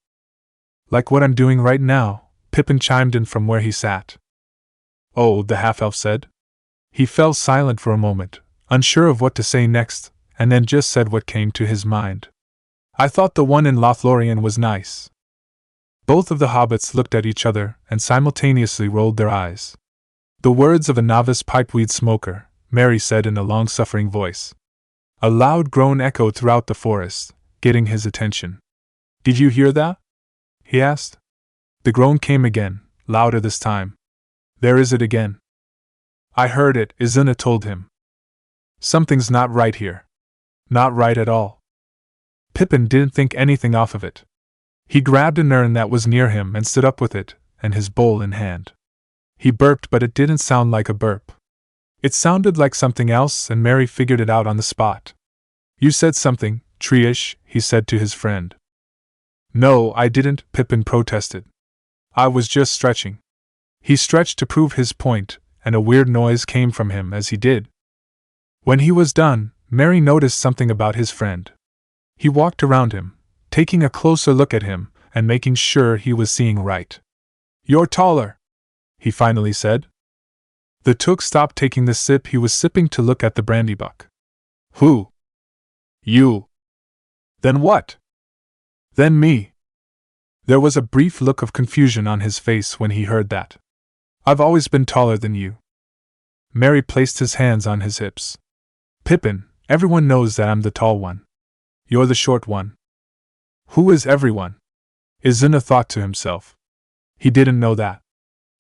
"Like what I'm doing right now," Pippin chimed in from where he sat. "Oh," the half-elf said. He fell silent for a moment, unsure of what to say next, and then just said what came to his mind. "I thought the one in Lothlorien was nice." Both of the hobbits looked at each other and simultaneously rolled their eyes. "The words of a novice pipeweed smoker," Merry said in a long-suffering voice. A loud groan echoed throughout the forest, getting his attention. "Did you hear that?" he asked. The groan came again, louder this time. "There is it again." "I heard it," Izuna told him. "Something's not right here." "Not right at all." Pippin didn't think anything off of it. He grabbed an urn that was near him and stood up with it, and his bowl in hand. He burped, but it didn't sound like a burp. It sounded like something else, and Merry figured it out on the spot. "You said something, tree-ish," he said to his friend. "No, I didn't," Pippin protested. "I was just stretching." He stretched to prove his point, and a weird noise came from him as he did. When he was done, Merry noticed something about his friend. He walked around him, taking a closer look at him, and making sure he was seeing right. "You're taller," he finally said. The Took stopped taking the sip he was sipping to look at the Brandybuck. "Who?" "You." "Then what?" "Then me." There was a brief look of confusion on his face when he heard that. "I've always been taller than you." Merry placed his hands on his hips. "Pippin, everyone knows that I'm the tall one. You're the short one." "Who is everyone?" Izuna thought to himself. He didn't know that.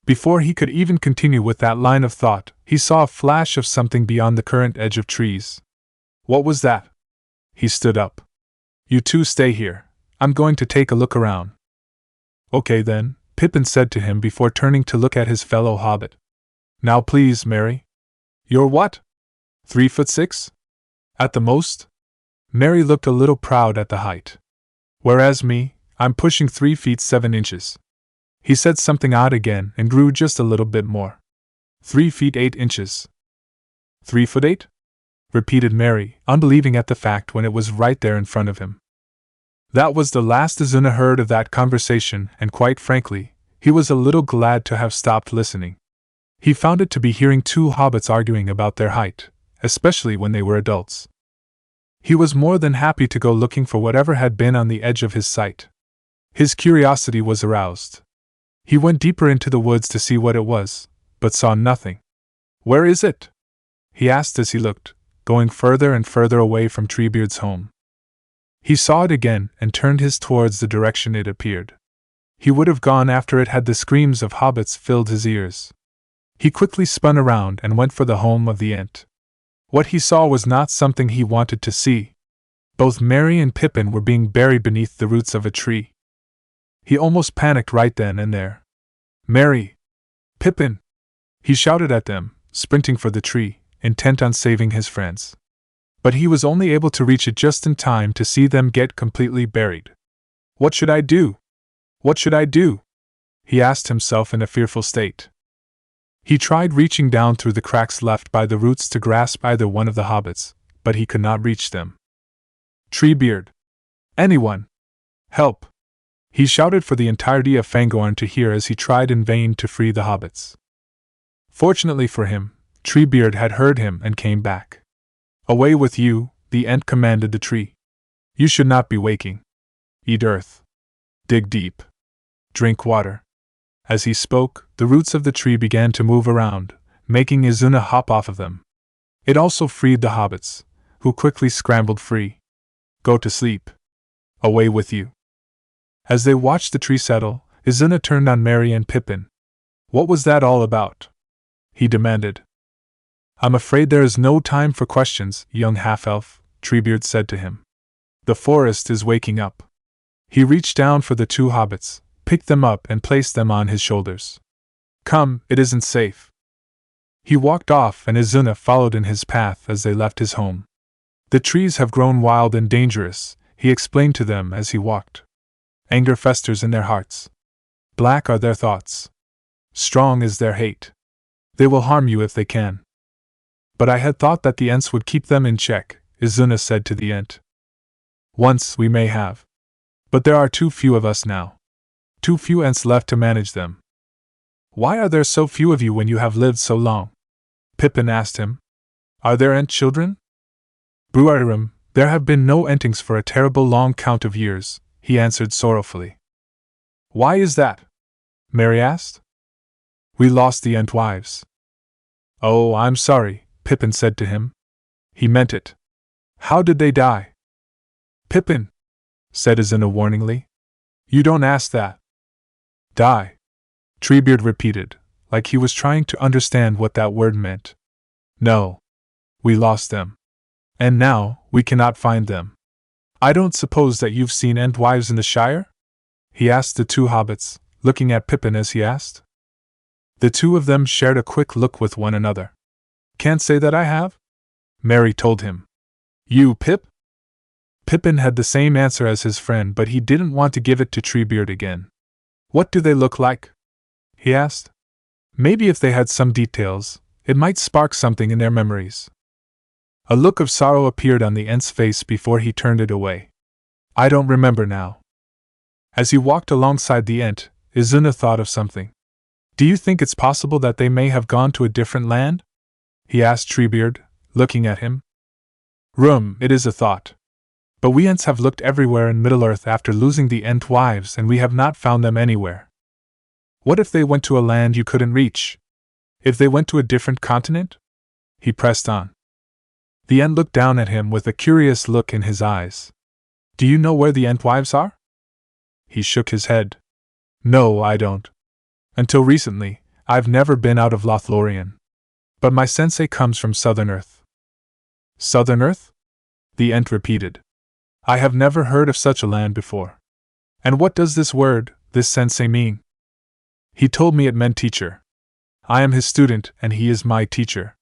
Before he could even continue with that line of thought, he saw a flash of something beyond the current edge of trees. "What was that?" He stood up. "You two stay here. I'm going to take a look around." "Okay then," Pippin said to him before turning to look at his fellow hobbit. "Now please, Merry." "You're what? 3'6"? At the most?" Merry looked a little proud at the height. "Whereas me," I'm pushing 3 feet 7 inches. He said something odd again and grew just a little bit more. 3 feet 8 inches. 3 foot 8? Repeated Mary, unbelieving at the fact when it was right there in front of him. That was the last Izuna heard of that conversation, and quite frankly, he was a little glad to have stopped listening. He found it to be hearing 2 hobbits arguing about their height, especially when they were adults. He was more than happy to go looking for whatever had been on the edge of his sight. His curiosity was aroused. He went deeper into the woods to see what it was, but saw nothing. Where is it? He asked as he looked, going further and further away from Treebeard's home. He saw it again and turned his towards the direction it appeared. He would have gone after it had the screams of hobbits filled his ears. He quickly spun around and went for the home of the Ent. What he saw was not something he wanted to see. Both Merry and Pippin were being buried beneath the roots of a tree. He almost panicked right then and there. Merry! Pippin! He shouted at them, sprinting for the tree, intent on saving his friends. But he was only able to reach it just in time to see them get completely buried. What should I do? What should I do? He asked himself in a fearful state. He tried reaching down through the cracks left by the roots to grasp either one of the hobbits, but he could not reach them. Treebeard! Anyone! Help! He shouted for the entirety of Fangorn to hear as he tried in vain to free the hobbits. Fortunately for him, Treebeard had heard him and came back. Away with you, the Ent commanded the tree. You should not be waking. Eat earth. Dig deep. Drink water. As he spoke, the roots of the tree began to move around, making Izuna hop off of them. It also freed the hobbits, who quickly scrambled free. Go to sleep. Away with you. As they watched the tree settle, Izuna turned on Merry and Pippin. What was that all about? He demanded. I'm afraid there is no time for questions, young half-elf, Treebeard said to him. The forest is waking up. He reached down for the 2 hobbits, picked them up and placed them on his shoulders. Come, it isn't safe. He walked off and Izuna followed in his path as they left his home. The trees have grown wild and dangerous, he explained to them as he walked. Anger festers in their hearts. Black are their thoughts. Strong is their hate. They will harm you if they can. But I had thought that the Ents would keep them in check, Izuna said to the Ent. Once we may have. But there are too few of us now. Too few Ents left to manage them. Why are there so few of you when you have lived so long? Pippin asked him. Are there Ent children? Bruaririm, there have been no Entings for a terrible long count of years, he answered sorrowfully. Why is that? Merry asked. We lost the Ent wives. Oh, I'm sorry, Pippin said to him. He meant it. How did they die? Pippin, said Izuna warningly. You don't ask that. Die, Treebeard repeated, like he was trying to understand what that word meant. No. We lost them. And now, we cannot find them. I don't suppose that you've seen Ent wives in the Shire? He asked the 2 hobbits, looking at Pippin as he asked. The 2 of them shared a quick look with one another. Can't say that I have? Merry told him. You, Pip? Pippin had the same answer as his friend, but he didn't want to give it to Treebeard again. What do they look like? He asked. Maybe if they had some details, it might spark something in their memories. A look of sorrow appeared on the Ent's face before he turned it away. I don't remember now. As he walked alongside the Ent, Izuna thought of something. Do you think it's possible that they may have gone to a different land? He asked Treebeard, looking at him. It is a thought. But we Ents have looked everywhere in Middle-earth after losing the Ent wives and we have not found them anywhere. What if they went to a land you couldn't reach? If they went to a different continent? He pressed on. The Ent looked down at him with a curious look in his eyes. Do you know where the Ent wives are? He shook his head. No, I don't. Until recently, I've never been out of Lothlorien. But my sensei comes from Southern Earth. Southern Earth? The Ent repeated. I have never heard of such a land before. And what does this word, this sensei, mean? He told me it meant teacher. I am his student and he is my teacher.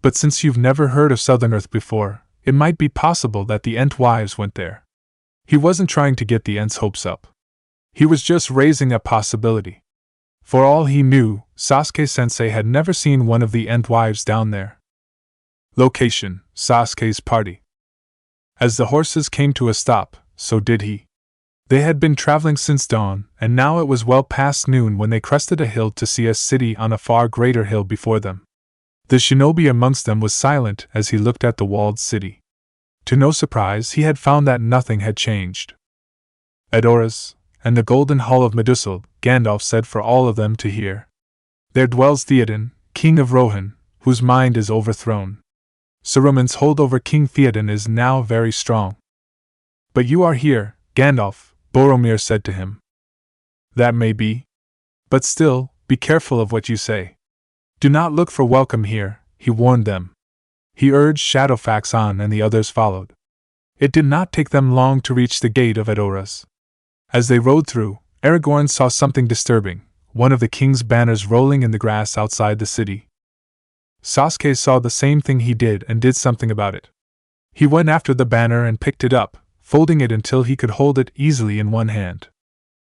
But since you've never heard of Southern Earth before, it might be possible that the Ent wives went there. He wasn't trying to get the Ent's hopes up. He was just raising a possibility. For all he knew, Sasuke-sensei had never seen one of the Entwives down there. Location: Sasuke's party. As the horses came to a stop, so did he. They had been traveling since dawn, and now it was well past noon when they crested a hill to see a city on a far greater hill before them. The shinobi amongst them was silent as he looked at the walled city. To no surprise, he had found that nothing had changed. Edoras, and the golden hall of Medusa, Gandalf said for all of them to hear. There dwells Theoden, king of Rohan, whose mind is overthrown. Saruman's hold over King Theoden is now very strong. But you are here, Gandalf, Boromir said to him. That may be. But still, be careful of what you say. Do not look for welcome here, he warned them. He urged Shadowfax on and the others followed. It did not take them long to reach the gate of Edoras. As they rode through, Aragorn saw something disturbing, one of the king's banners rolling in the grass outside the city. Sasuke saw the same thing he did and did something about it. He went after the banner and picked it up, folding it until he could hold it easily in one hand.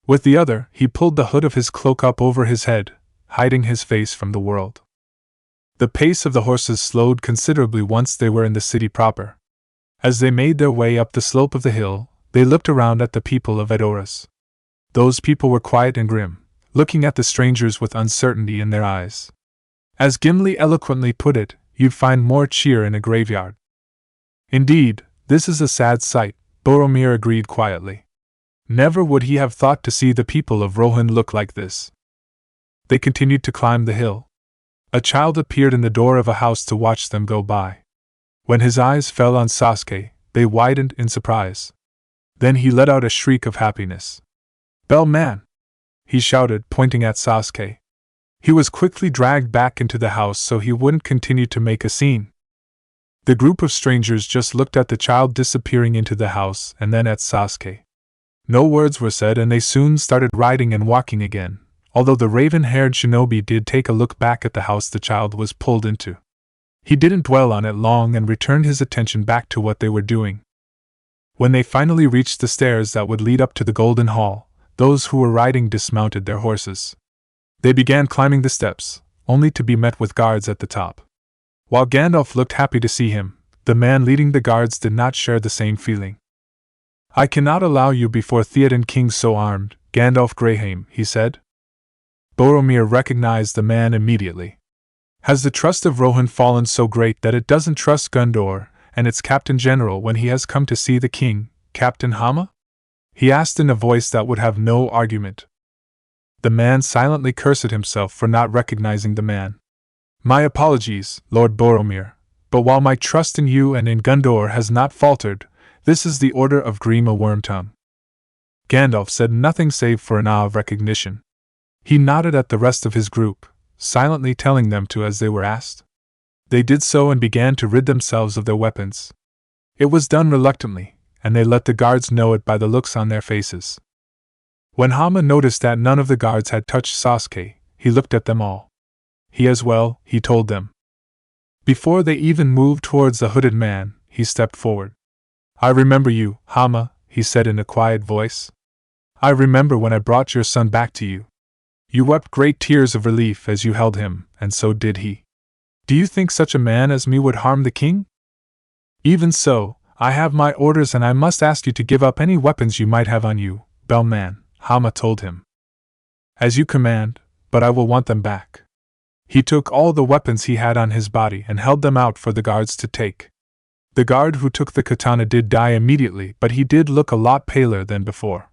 With the other, he pulled the hood of his cloak up over his head, hiding his face from the world. The pace of the horses slowed considerably once they were in the city proper. As they made their way up the slope of the hill, they looked around at the people of Edoras. Those people were quiet and grim, looking at the strangers with uncertainty in their eyes. As Gimli eloquently put it, you'd find more cheer in a graveyard. Indeed, this is a sad sight, Boromir agreed quietly. Never would he have thought to see the people of Rohan look like this. They continued to climb the hill. A child appeared in the door of a house to watch them go by. When his eyes fell on Sasuke, they widened in surprise. Then he let out a shriek of happiness. "Bellman!" he shouted, pointing at Sasuke. He was quickly dragged back into the house so he wouldn't continue to make a scene. The group of strangers just looked at the child disappearing into the house and then at Sasuke. No words were said and they soon started riding and walking again, although the raven-haired shinobi did take a look back at the house the child was pulled into. He didn't dwell on it long and returned his attention back to what they were doing. When they finally reached the stairs that would lead up to the Golden Hall, those who were riding dismounted their horses. They began climbing the steps, only to be met with guards at the top. While Gandalf looked happy to see him, the man leading the guards did not share the same feeling. "I cannot allow you before Theoden King so armed, Gandalf Greyheim," he said. Boromir recognized the man immediately. Has the trust of Rohan fallen so great that it doesn't trust Gondor and its Captain General when he has come to see the king, Captain Hama? He asked in a voice that would have no argument. The man silently cursed himself for not recognizing the man. "My apologies, Lord Boromir, but while my trust in you and in Gondor has not faltered, this is the order of Grima Wormtongue." Gandalf said nothing save for an ah of recognition. He nodded at the rest of his group, silently telling them to as they were asked. They did so and began to rid themselves of their weapons. It was done reluctantly, and they let the guards know it by the looks on their faces. When Hama noticed that none of the guards had touched Sasuke, he looked at them all. He as well, he told them. Before they even moved towards the hooded man, he stepped forward. "I remember you, Hama," he said in a quiet voice. "I remember when I brought your son back to you. You wept great tears of relief as you held him, and so did he. Do you think such a man as me would harm the king? Even so, I have my orders and I must ask you to give up any weapons you might have on you, Bellman," Hama told him. "As you command, but I will want them back." He took all the weapons he had on his body and held them out for the guards to take. The guard who took the katana did die immediately, but he did look a lot paler than before.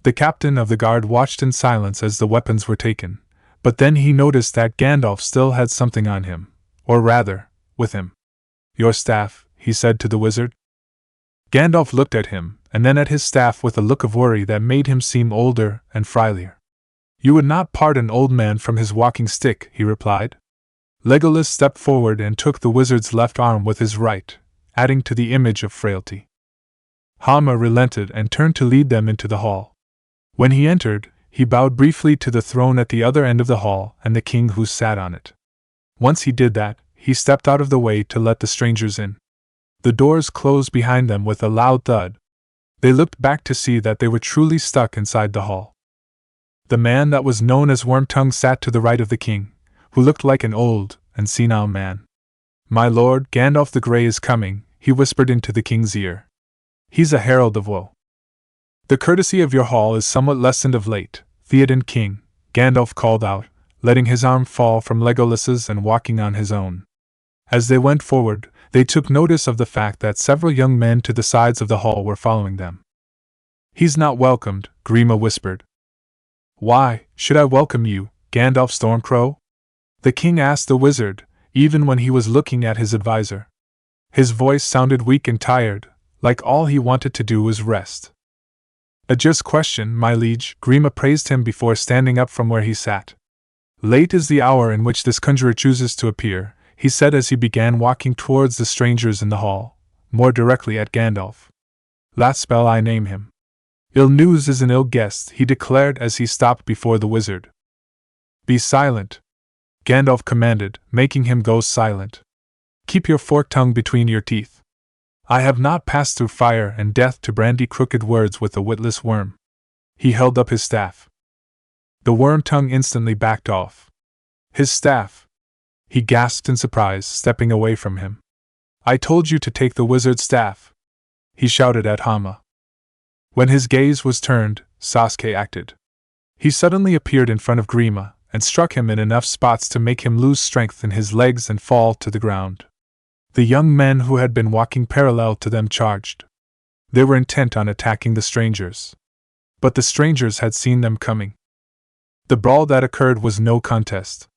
The captain of the guard watched in silence as the weapons were taken, but then he noticed that Gandalf still had something on him, or rather, with him. "Your staff," he said to the wizard. Gandalf looked at him, and then at his staff with a look of worry that made him seem older and frilier. "You would not part an old man from his walking stick," he replied. Legolas stepped forward and took the wizard's left arm with his right, adding to the image of frailty. Hama relented and turned to lead them into the hall. When he entered, he bowed briefly to the throne at the other end of the hall and the king who sat on it. Once he did that, he stepped out of the way to let the strangers in. The doors closed behind them with a loud thud. They looked back to see that they were truly stuck inside the hall. The man that was known as Wormtongue sat to the right of the king, who looked like an old and senile man. "My lord, Gandalf the Grey is coming," he whispered into the king's ear. "He's a herald of woe. The courtesy of your hall is somewhat lessened of late, Theoden King," Gandalf called out, letting his arm fall from Legolas's and walking on his own. As they went forward, they took notice of the fact that several young men to the sides of the hall were following them. "He's not welcomed," Grima whispered. "Why should I welcome you, Gandalf Stormcrow?" the king asked the wizard, even when he was looking at his advisor. His voice sounded weak and tired, like all he wanted to do was rest. "A just question, my liege," Grima praised him before standing up from where he sat. "Late is the hour in which this conjurer chooses to appear," he said as he began walking towards the strangers in the hall, more directly at Gandalf. "Last spell I name him. Ill news is an ill guest," he declared as he stopped before the wizard. "Be silent," Gandalf commanded, making him go silent. "Keep your forked tongue between your teeth. I have not passed through fire and death to brandy crooked words with a witless worm." He held up his staff. The Wormtongue instantly backed off. "His staff!" he gasped in surprise, stepping away from him. "I told you to take the wizard's staff!" he shouted at Hama. When his gaze was turned, Sasuke acted. He suddenly appeared in front of Grima, and struck him in enough spots to make him lose strength in his legs and fall to the ground. The young men who had been walking parallel to them charged. They were intent on attacking the strangers. But the strangers had seen them coming. The brawl that occurred was no contest.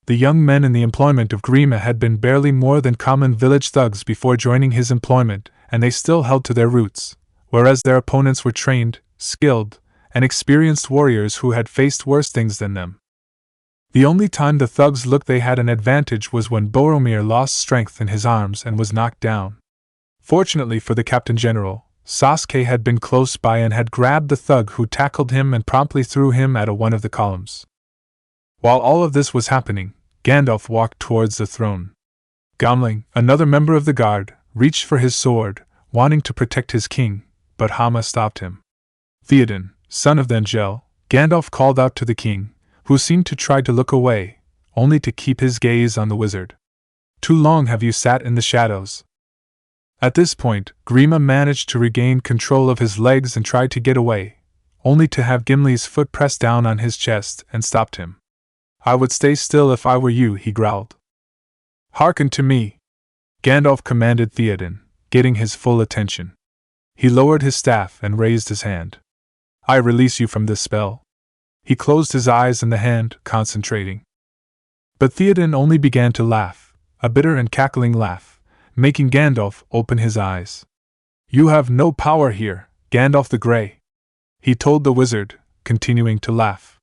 The young men in the employment of Grima had been barely more than common village thugs before joining his employment, and they still held to their roots, whereas their opponents were trained, skilled, and experienced warriors who had faced worse things than them. The only time the thugs looked they had an advantage was when Boromir lost strength in his arms and was knocked down. Fortunately for the Captain General, Sasuke had been close by and had grabbed the thug who tackled him and promptly threw him at one of the columns. While all of this was happening, Gandalf walked towards the throne. Gimli, another member of the guard, reached for his sword, wanting to protect his king, but Hama stopped him. "Theoden, son of Thengel," Gandalf called out to the king, who seemed to try to look away, only to keep his gaze on the wizard. "Too long have you sat in the shadows." At this point, Grima managed to regain control of his legs and tried to get away, only to have Gimli's foot pressed down on his chest and stopped him. "I would stay still if I were you," he growled. "Hearken to me," Gandalf commanded Theoden, getting his full attention. He lowered his staff and raised his hand. "I release you from this spell." He closed his eyes in the hand, concentrating. But Theoden only began to laugh, a bitter and cackling laugh, making Gandalf open his eyes. "You have no power here, Gandalf the Grey," he told the wizard, continuing to laugh.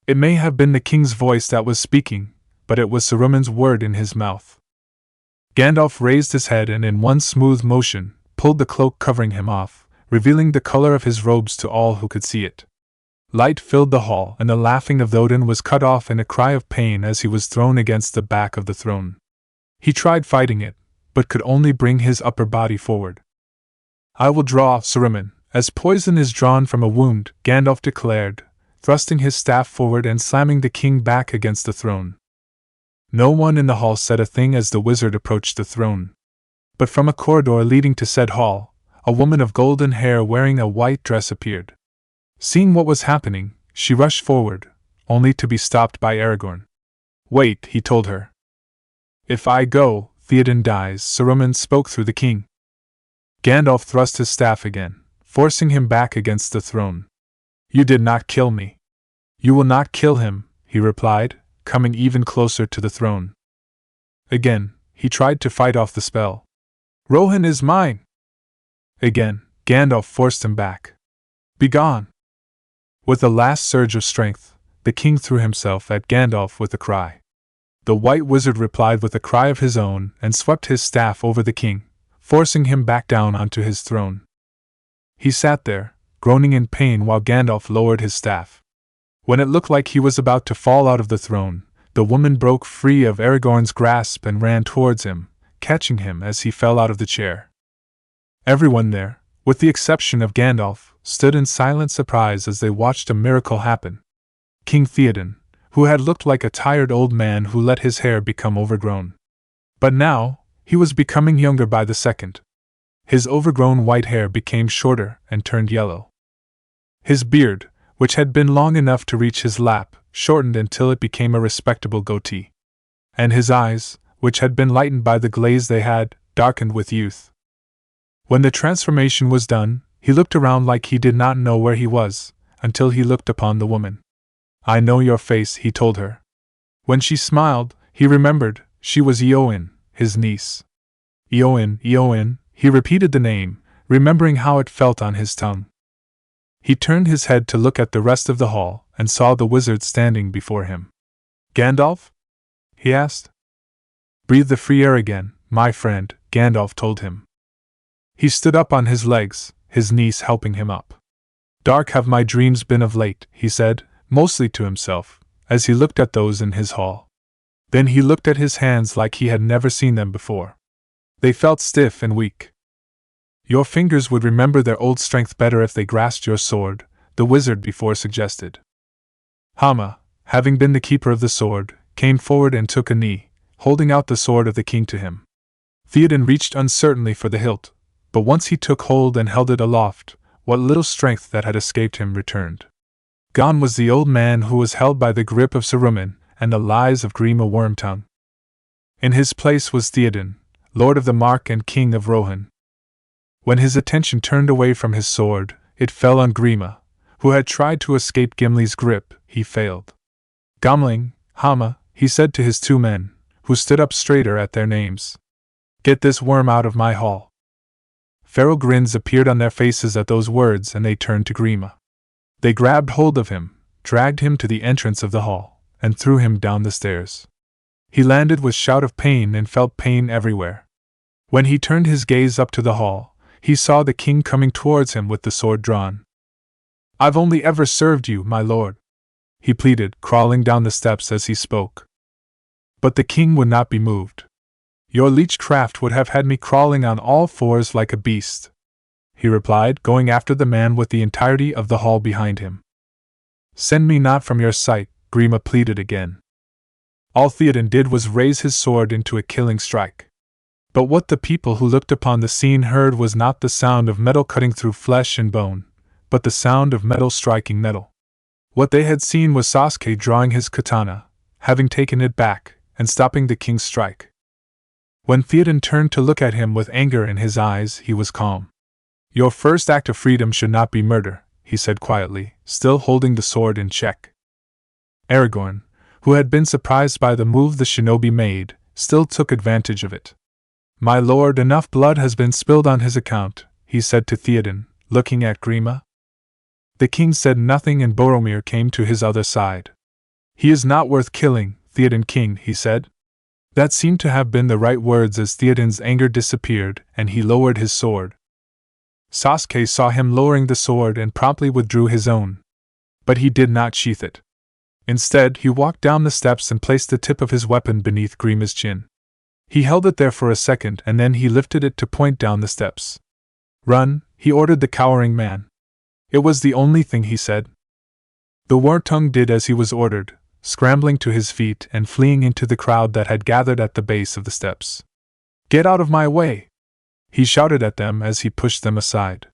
It may have been the king's voice that was speaking, but it was Saruman's word in his mouth. Gandalf raised his head and in one smooth motion, pulled the cloak covering him off, revealing the color of his robes to all who could see it. Light filled the hall, and the laughing of Theoden was cut off in a cry of pain as he was thrown against the back of the throne. He tried fighting it, but could only bring his upper body forward. "I will draw, Saruman, as poison is drawn from a wound," Gandalf declared, thrusting his staff forward and slamming the king back against the throne. No one in the hall said a thing as the wizard approached the throne. But from a corridor leading to said hall, a woman of golden hair wearing a white dress appeared. Seeing what was happening, she rushed forward, only to be stopped by Aragorn. "Wait," he told her. "If I go, Theoden dies," Saruman spoke through the king. Gandalf thrust his staff again, forcing him back against the throne. "You did not kill me." "You will not kill him," he replied, coming even closer to the throne. Again, he tried to fight off the spell. "Rohan is mine!" Again, Gandalf forced him back. "Begone!" With a last surge of strength, the king threw himself at Gandalf with a cry. The white wizard replied with a cry of his own and swept his staff over the king, forcing him back down onto his throne. He sat there, groaning in pain while Gandalf lowered his staff. When it looked like he was about to fall out of the throne, the woman broke free of Aragorn's grasp and ran towards him, catching him as he fell out of the chair. Everyone there, with the exception of Gandalf, stood in silent surprise as they watched a miracle happen. King Theoden, who had looked like a tired old man who let his hair become overgrown. But now, he was becoming younger by the second. His overgrown white hair became shorter and turned yellow. His beard, which had been long enough to reach his lap, shortened until it became a respectable goatee. And his eyes, which had been lightened by the glaze they had, darkened with youth. When the transformation was done, he looked around like he did not know where he was, until he looked upon the woman. "I know your face," he told her. When she smiled, he remembered, she was Eowyn, his niece. Eowyn, Eowyn, he repeated the name, remembering how it felt on his tongue. He turned his head to look at the rest of the hall, and saw the wizard standing before him. "Gandalf?" he asked. "Breathe the free air again, my friend," Gandalf told him. He stood up on his legs, his niece helping him up. "Dark have my dreams been of late," he said, mostly to himself, as he looked at those in his hall. Then he looked at his hands like he had never seen them before. They felt stiff and weak. "Your fingers would remember their old strength better if they grasped your sword," the wizard before suggested. Hama, having been the keeper of the sword, came forward and took a knee, holding out the sword of the king to him. Theoden reached uncertainly for the hilt, but once he took hold and held it aloft, what little strength that had escaped him returned. Gone was the old man who was held by the grip of Saruman and the lies of Grima Wormtongue. In his place was Theoden, Lord of the Mark and King of Rohan. When his attention turned away from his sword, it fell on Grima, who had tried to escape Gimli's grip. He failed. "Gimli, Hama," he said to his two men, who stood up straighter at their names. "Get this worm out of my hall." Feral grins appeared on their faces at those words, and they turned to Grima. They grabbed hold of him, dragged him to the entrance of the hall, and threw him down the stairs. He landed with a shout of pain and felt pain everywhere. When he turned his gaze up to the hall, he saw the king coming towards him with the sword drawn. "I've only ever served you, my lord," he pleaded, crawling down the steps as he spoke. But the king would not be moved. "Your leechcraft would have had me crawling on all fours like a beast," he replied, going after the man with the entirety of the hall behind him. "Send me not from your sight," Grima pleaded again. All Theoden did was raise his sword into a killing strike. But what the people who looked upon the scene heard was not the sound of metal cutting through flesh and bone, but the sound of metal striking metal. What they had seen was Sasuke drawing his katana, having taken it back, and stopping the king's strike. When Theoden turned to look at him with anger in his eyes, he was calm. "Your first act of freedom should not be murder," he said quietly, still holding the sword in check. Aragorn, who had been surprised by the move the shinobi made, still took advantage of it. "My lord, enough blood has been spilled on his account," he said to Theoden, looking at Grima. The king said nothing, and Boromir came to his other side. "He is not worth killing, Theoden king," he said. That seemed to have been the right words as Theoden's anger disappeared, and he lowered his sword. Sasuke saw him lowering the sword and promptly withdrew his own. But he did not sheath it. Instead, he walked down the steps and placed the tip of his weapon beneath Grima's chin. He held it there for a second, and then he lifted it to point down the steps. "Run," he ordered the cowering man. It was the only thing he said. The Wormtongue did as he was ordered, scrambling to his feet and fleeing into the crowd that had gathered at the base of the steps. "Get out of my way!" he shouted at them as he pushed them aside.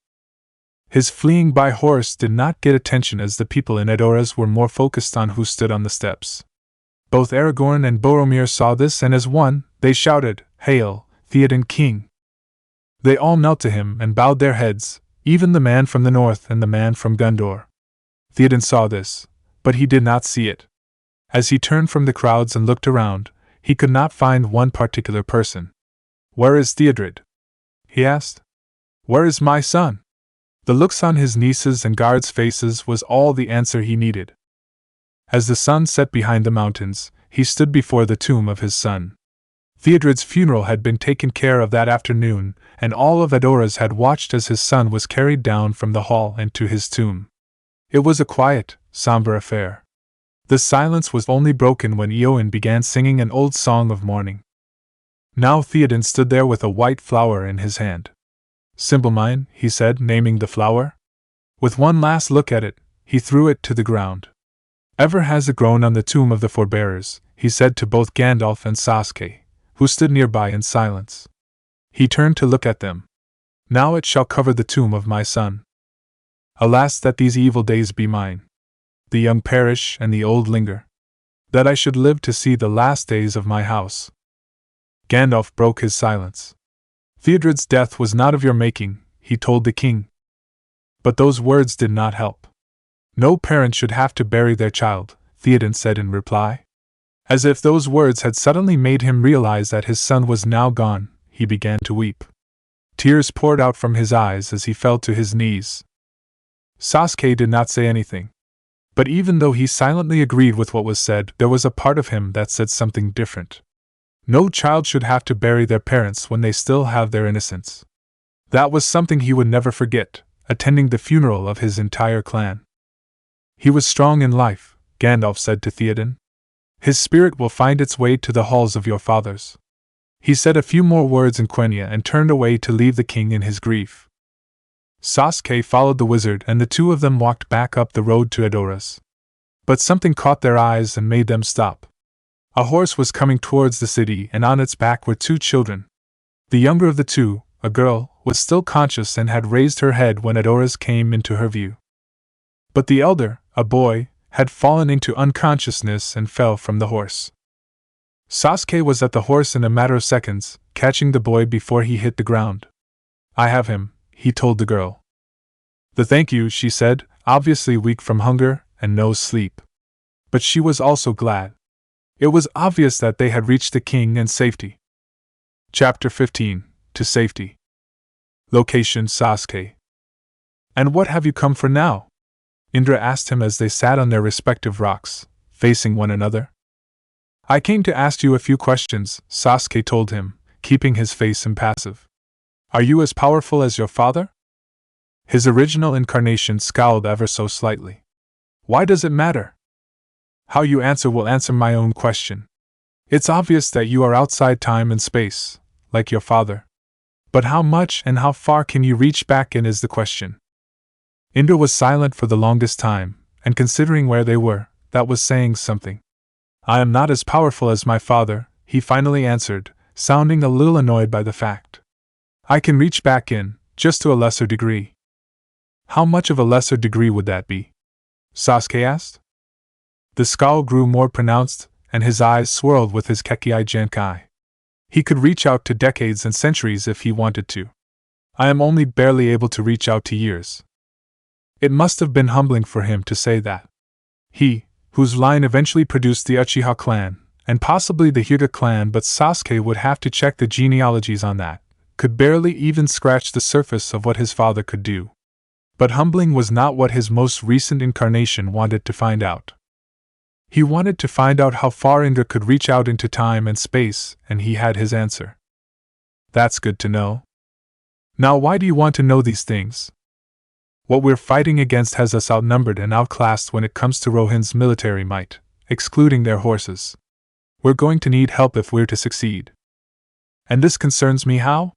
His fleeing by horse did not get attention, as the people in Edoras were more focused on who stood on the steps. Both Aragorn and Boromir saw this, and as one, they shouted, "Hail, Theoden King!" They all knelt to him and bowed their heads, even the man from the north and the man from Gondor. Theoden saw this, but he did not see it. As he turned from the crowds and looked around, he could not find one particular person. "Where is Theodred?" he asked. "Where is my son?" The looks on his nieces' and guards' faces was all the answer he needed. As the sun set behind the mountains, he stood before the tomb of his son. Theodred's funeral had been taken care of that afternoon, and all of Edoras had watched as his son was carried down from the hall and to his tomb. It was a quiet, somber affair. The silence was only broken when Eowyn began singing an old song of mourning. Now Theoden stood there with a white flower in his hand. Simple mine, he said, naming the flower. With one last look at it, he threw it to the ground. Ever has it grown on the tomb of the forebearers, he said to both Gandalf and Sasuke, who stood nearby in silence. He turned to look at them. Now it shall cover the tomb of my son. Alas that these evil days be mine. The young perish and the old linger. That I should live to see the last days of my house. Gandalf broke his silence. Theodred's death was not of your making, he told the king. But those words did not help. No parent should have to bury their child, Theoden said in reply. As if those words had suddenly made him realize that his son was now gone, he began to weep. Tears poured out from his eyes as he fell to his knees. Sasuke did not say anything. But even though he silently agreed with what was said, there was a part of him that said something different. No child should have to bury their parents when they still have their innocence. That was something he would never forget, attending the funeral of his entire clan. He was strong in life, Gandalf said to Theoden. His spirit will find its way to the halls of your fathers. He said a few more words in Quenya and turned away to leave the king in his grief. Sasuke followed the wizard and the two of them walked back up the road to Edoras. But something caught their eyes and made them stop. A horse was coming towards the city and on its back were two children. The younger of the two, a girl, was still conscious and had raised her head when Edoras came into her view. But the elder, a boy, had fallen into unconsciousness and fell from the horse. Sasuke was at the horse in a matter of seconds, catching the boy before he hit the ground. I have him, he told the girl. Thank you, she said, obviously weak from hunger and no sleep. But she was also glad. It was obvious that they had reached the king in safety. Chapter 15, To Safety. Location: Sasuke. And what have you come for now? Indra asked him as they sat on their respective rocks, facing one another. I came to ask you a few questions, Sasuke told him, keeping his face impassive. Are you as powerful as your father? His original incarnation scowled ever so slightly. Why does it matter? How you answer will answer my own question. It's obvious that you are outside time and space, like your father. But how much and how far can you reach back in is the question. Indra was silent for the longest time, and considering where they were, that was saying something. I am not as powerful as my father, he finally answered, sounding a little annoyed by the fact. I can reach back in, just to a lesser degree. How much of a lesser degree would that be? Sasuke asked. The scowl grew more pronounced, and his eyes swirled with his Kekkei Genkai. He could reach out to decades and centuries if he wanted to. I am only barely able to reach out to years. It must have been humbling for him to say that. He, whose line eventually produced the Uchiha clan, and possibly the Hyuga clan, but Sasuke would have to check the genealogies on that, could barely even scratch the surface of what his father could do. But humbling was not what his most recent incarnation wanted to find out. He wanted to find out how far Indra could reach out into time and space, and he had his answer. That's good to know. Now why do you want to know these things? What we're fighting against has us outnumbered and outclassed when it comes to Rohan's military might, excluding their horses. We're going to need help if we're to succeed. And this concerns me how?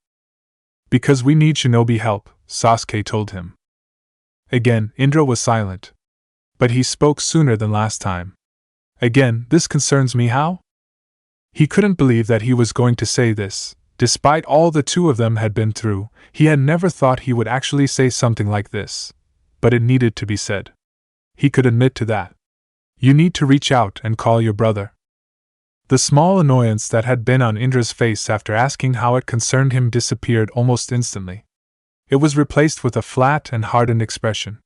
Because we need shinobi help, Sasuke told him. Again, Indra was silent. But he spoke sooner than last time. Again, this concerns me how? He couldn't believe that he was going to say this. Despite all the two of them had been through, he had never thought he would actually say something like this. But it needed to be said. He could admit to that. You need to reach out and call your brother. The small annoyance that had been on Indra's face after asking how it concerned him disappeared almost instantly. It was replaced with a flat and hardened expression.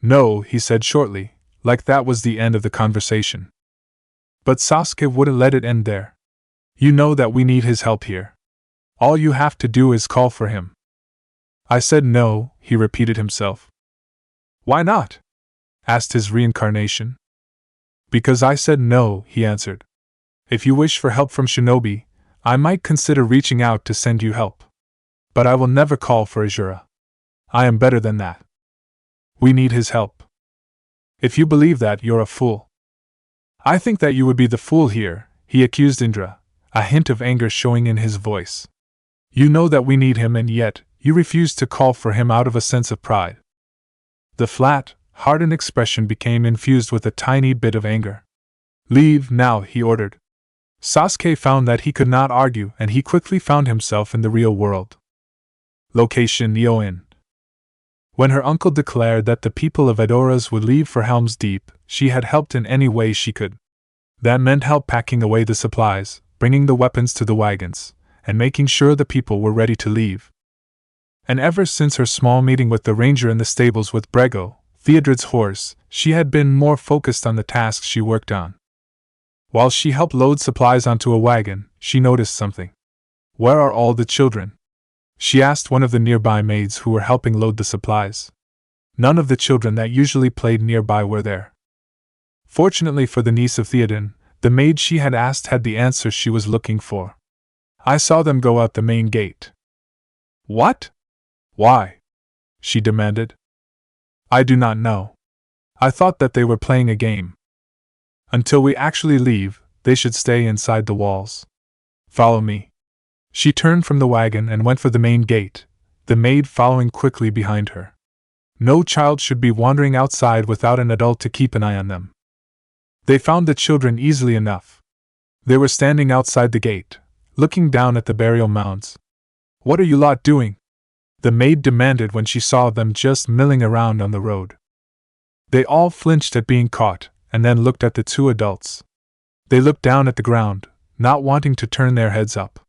No, he said shortly, like that was the end of the conversation. But Sasuke wouldn't let it end there. You know that we need his help here. All you have to do is call for him. I said no, he repeated himself. Why not? Asked his reincarnation. Because I said no, he answered. If you wish for help from shinobi, I might consider reaching out to send you help. But I will never call for Azura. I am better than that. We need his help. If you believe that, you're a fool. I think that you would be the fool here, he accused Indra, a hint of anger showing in his voice. You know that we need him and yet, he refused to call for him out of a sense of pride. The flat, hardened expression became infused with a tiny bit of anger. "Leave now," he ordered. Sasuke found that he could not argue, and he quickly found himself in the real world. Location: Yoin. When her uncle declared that the people of Edoras would leave for Helm's Deep, she had helped in any way she could. That meant help packing away the supplies, bringing the weapons to the wagons, and making sure the people were ready to leave. And ever since her small meeting with the ranger in the stables with Brego, Theodred's horse, she had been more focused on the tasks she worked on. While she helped load supplies onto a wagon, she noticed something. "Where are all the children?" she asked one of the nearby maids who were helping load the supplies. None of the children that usually played nearby were there. Fortunately for the niece of Theoden, the maid she had asked had the answer she was looking for. "I saw them go out the main gate." "What? Why?" she demanded. "I do not know. I thought that they were playing a game. Until we actually leave, they should stay inside the walls. Follow me." She turned from the wagon and went for the main gate, the maid following quickly behind her. No child should be wandering outside without an adult to keep an eye on them. They found the children easily enough. They were standing outside the gate, looking down at the burial mounds. "What are you lot doing?" the maid demanded when she saw them just milling around on the road. They all flinched at being caught, and then looked at the two adults. They looked down at the ground, not wanting to turn their heads up.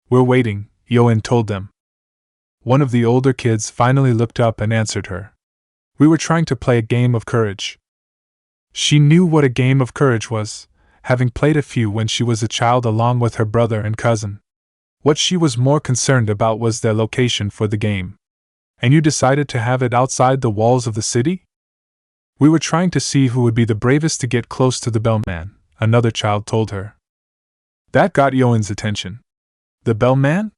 "We're waiting," Yoin told them. One of the older kids finally looked up and answered her. "We were trying to play a game of courage." She knew what a game of courage was, having played a few when she was a child along with her brother and cousin. What she was more concerned about was their location for the game. "And you decided to have it outside the walls of the city?" "We were trying to see who would be the bravest to get close to the bellman," another child told her. That got Yoin's attention. "The bellman?"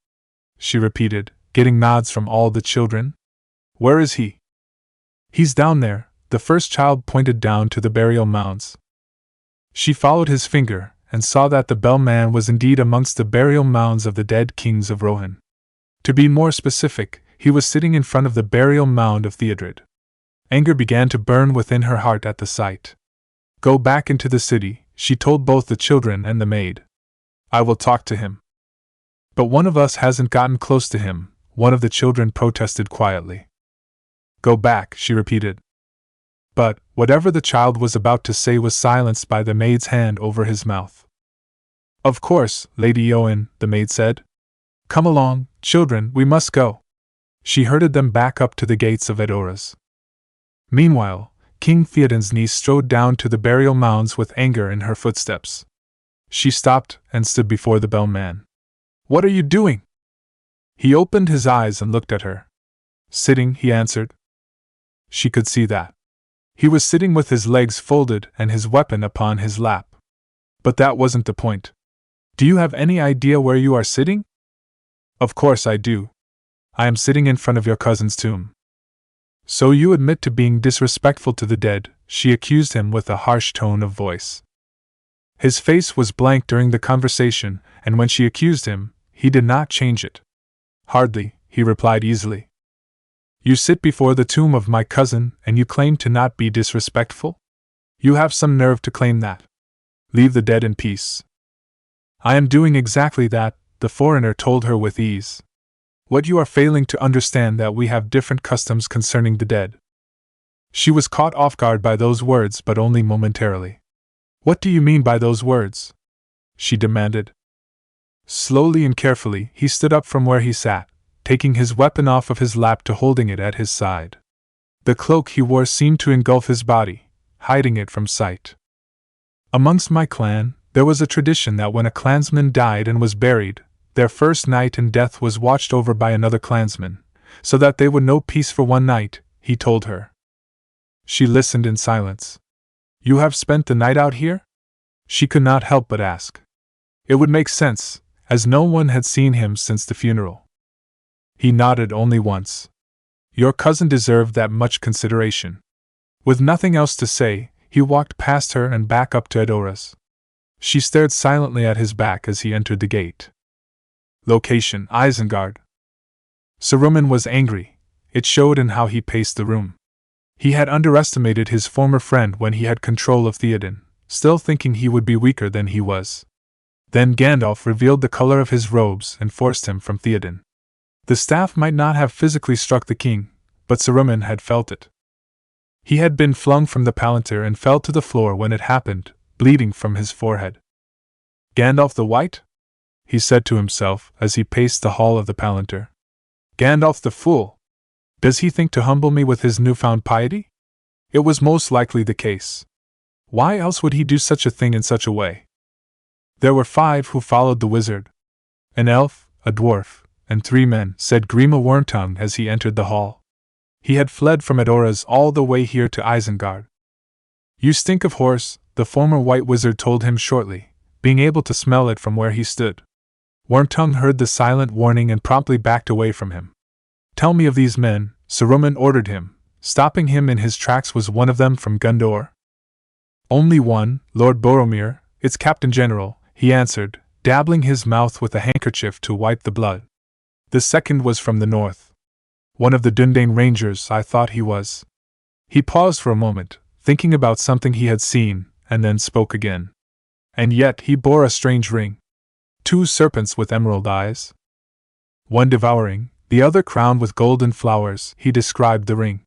she repeated, getting nods from all the children. "Where is he?" "He's down there," the first child pointed down to the burial mounds. She followed his finger, and saw that the bellman was indeed amongst the burial mounds of the dead kings of Rohan. To be more specific, he was sitting in front of the burial mound of Theodred. Anger began to burn within her heart at the sight. "Go back into the city," she told both the children and the maid. "I will talk to him." "But one of us hasn't gotten close to him," one of the children protested quietly. "Go back," she repeated. But whatever the child was about to say was silenced by the maid's hand over his mouth. "Of course, Lady Yoin," the maid said. "Come along, children, we must go." She herded them back up to the gates of Edoras. Meanwhile, King Theoden's niece strode down to the burial mounds with anger in her footsteps. She stopped and stood before the bellman. "What are you doing?" He opened his eyes and looked at her. "Sitting," he answered. She could see that. He was sitting with his legs folded and his weapon upon his lap. But that wasn't the point. "Do you have any idea where you are sitting?" "Of course I do. I am sitting in front of your cousin's tomb." "So you admit to being disrespectful to the dead," she accused him with a harsh tone of voice. His face was blank during the conversation, and when she accused him, he did not change it. "Hardly," he replied easily. "You sit before the tomb of my cousin, and you claim to not be disrespectful? You have some nerve to claim that. Leave the dead in peace." "I am doing exactly that," the foreigner told her with ease. "What you are failing to understand that we have different customs concerning the dead." She was caught off guard by those words, but only momentarily. "What do you mean by those words?" she demanded. Slowly and carefully, he stood up from where he sat, taking his weapon off of his lap to holding it at his side. The cloak he wore seemed to engulf his body, hiding it from sight. "Amongst my clan, there was a tradition that when a clansman died and was buried, their first night in death was watched over by another clansman, so that they would know peace for one night," he told her. She listened in silence. "You have spent the night out here?" she could not help but ask. It would make sense, as no one had seen him since the funeral. He nodded only once. "Your cousin deserved that much consideration." With nothing else to say, he walked past her and back up to Edoras. She stared silently at his back as he entered the gate. Location: Isengard. Saruman was angry. It showed in how he paced the room. He had underestimated his former friend when he had control of Theoden, still thinking he would be weaker than he was. Then Gandalf revealed the color of his robes and forced him from Theoden. The staff might not have physically struck the king, but Saruman had felt it. He had been flung from the palantir and fell to the floor when it happened, bleeding from his forehead. Gandalf the White? He said to himself as he paced the hall of the palantir. Gandalf the fool! Does he think to humble me with his newfound piety? It was most likely the case. Why else would he do such a thing in such a way? There were 5 who followed the wizard. An elf, a dwarf, and 3 men, said Grima Wormtongue as he entered the hall. He had fled from Edoras all the way here to Isengard. You stink of horse, the former white wizard told him shortly, being able to smell it from where he stood. Wormtongue heard the silent warning and promptly backed away from him. Tell me of these men, Saruman ordered him. Stopping him in his tracks. Was one of them from Gondor? Only one, Lord Boromir, its Captain General, he answered, dabbling his mouth with a handkerchief to wipe the blood. The second was from the north. One of the Dundane Rangers, I thought he was. He paused for a moment, thinking about something he had seen, and then spoke again. And yet he bore a strange ring. 2 serpents with emerald eyes. One devouring, the other crowned with golden flowers, he described the ring.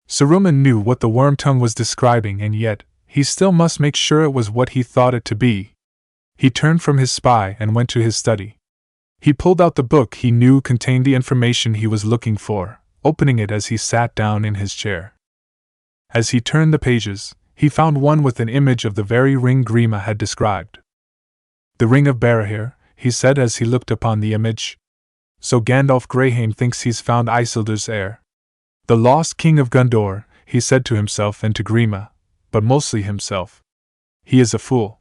Saruman knew what the Wormtongue was describing, and yet, he still must make sure it was what he thought it to be. He turned from his spy and went to his study. He pulled out the book he knew contained the information he was looking for, opening it as he sat down in his chair. As he turned the pages, he found one with an image of the very ring Grima had described. The Ring of Barahir, he said as he looked upon the image. So Gandalf Greyhaim thinks he's found Isildur's heir. The lost king of Gondor, he said to himself and to Grima, but mostly himself. He is a fool.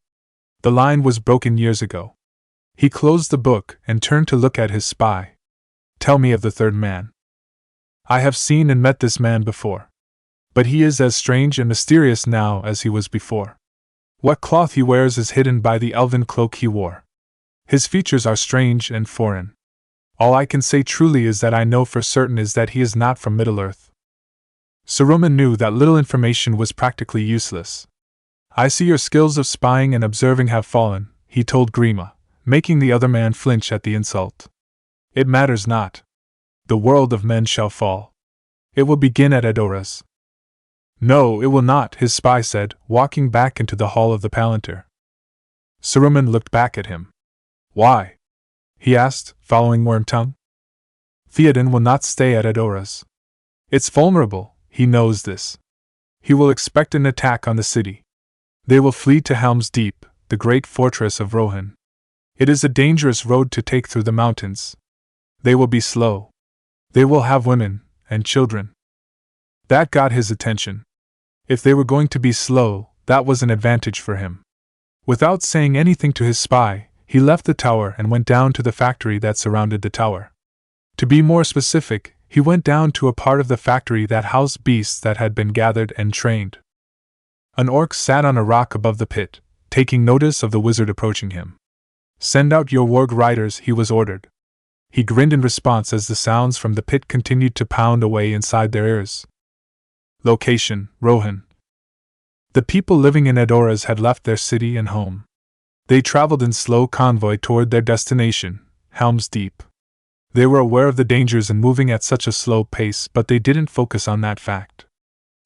The line was broken years ago. He closed the book and turned to look at his spy. Tell me of the third man. I have seen and met this man before. But he is as strange and mysterious now as he was before. What cloth he wears is hidden by the elven cloak he wore. His features are strange and foreign. All I can say truly is that I know for certain is that he is not from Middle-earth. Saruman knew that little information was practically useless. I see your skills of spying and observing have fallen, he told Grima, making the other man flinch at the insult. It matters not. The world of men shall fall. It will begin at Edoras. No, it will not, his spy said, walking back into the hall of the palantir. Saruman looked back at him. Why? He asked, following Wormtongue. Theoden will not stay at Edoras. It's vulnerable, he knows this. He will expect an attack on the city. They will flee to Helm's Deep, the great fortress of Rohan. It is a dangerous road to take through the mountains. They will be slow. They will have women and children. That got his attention. If they were going to be slow, that was an advantage for him. Without saying anything to his spy, he left the tower and went down to the factory that surrounded the tower. To be more specific, he went down to a part of the factory that housed beasts that had been gathered and trained. An orc sat on a rock above the pit, taking notice of the wizard approaching him. Send out your warg riders, he was ordered. He grinned in response as the sounds from the pit continued to pound away inside their ears. Location, Rohan. The people living in Edoras had left their city and home. They traveled in slow convoy toward their destination, Helm's Deep. They were aware of the dangers in moving at such a slow pace, but they didn't focus on that fact.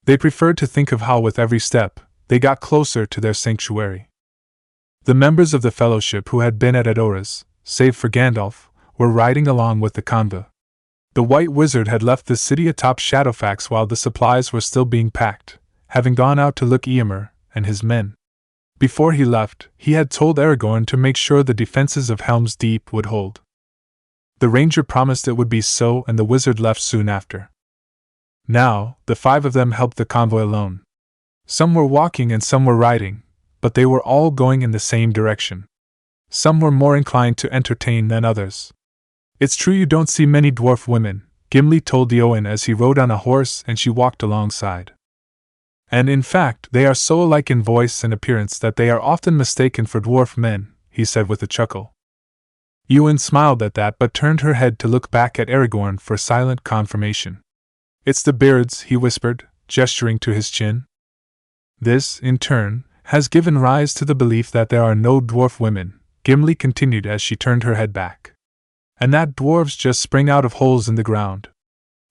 They preferred to think of how with every step, they got closer to their sanctuary. The members of the Fellowship who had been at Edoras, save for Gandalf, were riding along with the convoy. The White Wizard had left the city atop Shadowfax while the supplies were still being packed, having gone out to look Eomer and his men. Before he left, he had told Aragorn to make sure the defenses of Helm's Deep would hold. The ranger promised it would be so, and the wizard left soon after. Now, the 5 of them helped the convoy alone. Some were walking and some were riding, but they were all going in the same direction. Some were more inclined to entertain than others. It's true you don't see many dwarf women, Gimli told Eowyn as he rode on a horse and she walked alongside. And in fact, they are so alike in voice and appearance that they are often mistaken for dwarf men, he said with a chuckle. Eowyn smiled at that but turned her head to look back at Aragorn for silent confirmation. "It's the beards," he whispered, gesturing to his chin. "This, in turn, has given rise to the belief that there are no dwarf women," Gimli continued as she turned her head back. "And that dwarves just spring out of holes in the ground."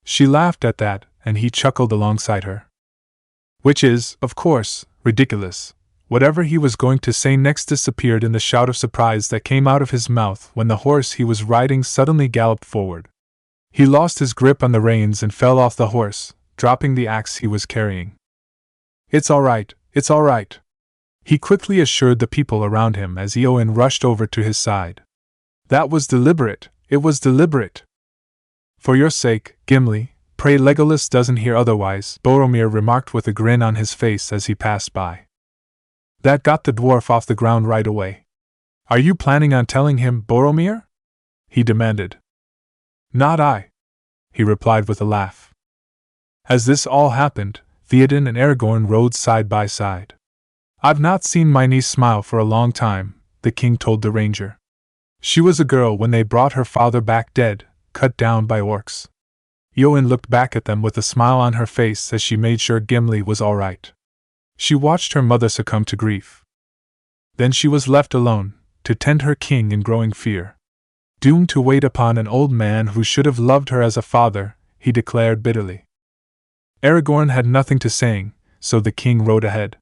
She laughed at that, and he chuckled alongside her. "Which is, of course, ridiculous." Whatever he was going to say next disappeared in the shout of surprise that came out of his mouth when the horse he was riding suddenly galloped forward. He lost his grip on the reins and fell off the horse, dropping the axe he was carrying. "It's all right, it's all right," he quickly assured the people around him as Eowyn rushed over to his side. "That was deliberate, it was deliberate." "For your sake, Gimli, pray Legolas doesn't hear otherwise," Boromir remarked with a grin on his face as he passed by. That got the dwarf off the ground right away. "Are you planning on telling him, Boromir?" he demanded. "Not I," he replied with a laugh. As this all happened, Theoden and Aragorn rode side by side. "I've not seen my niece smile for a long time," the king told the ranger. "She was a girl when they brought her father back dead, cut down by orcs." Eowyn looked back at them with a smile on her face as she made sure Gimli was all right. She watched her mother succumb to grief. Then she was left alone, to tend her king in growing fear. Doomed to wait upon an old man who should have loved her as a father, he declared bitterly. Aragorn had nothing to say, so the king rode ahead.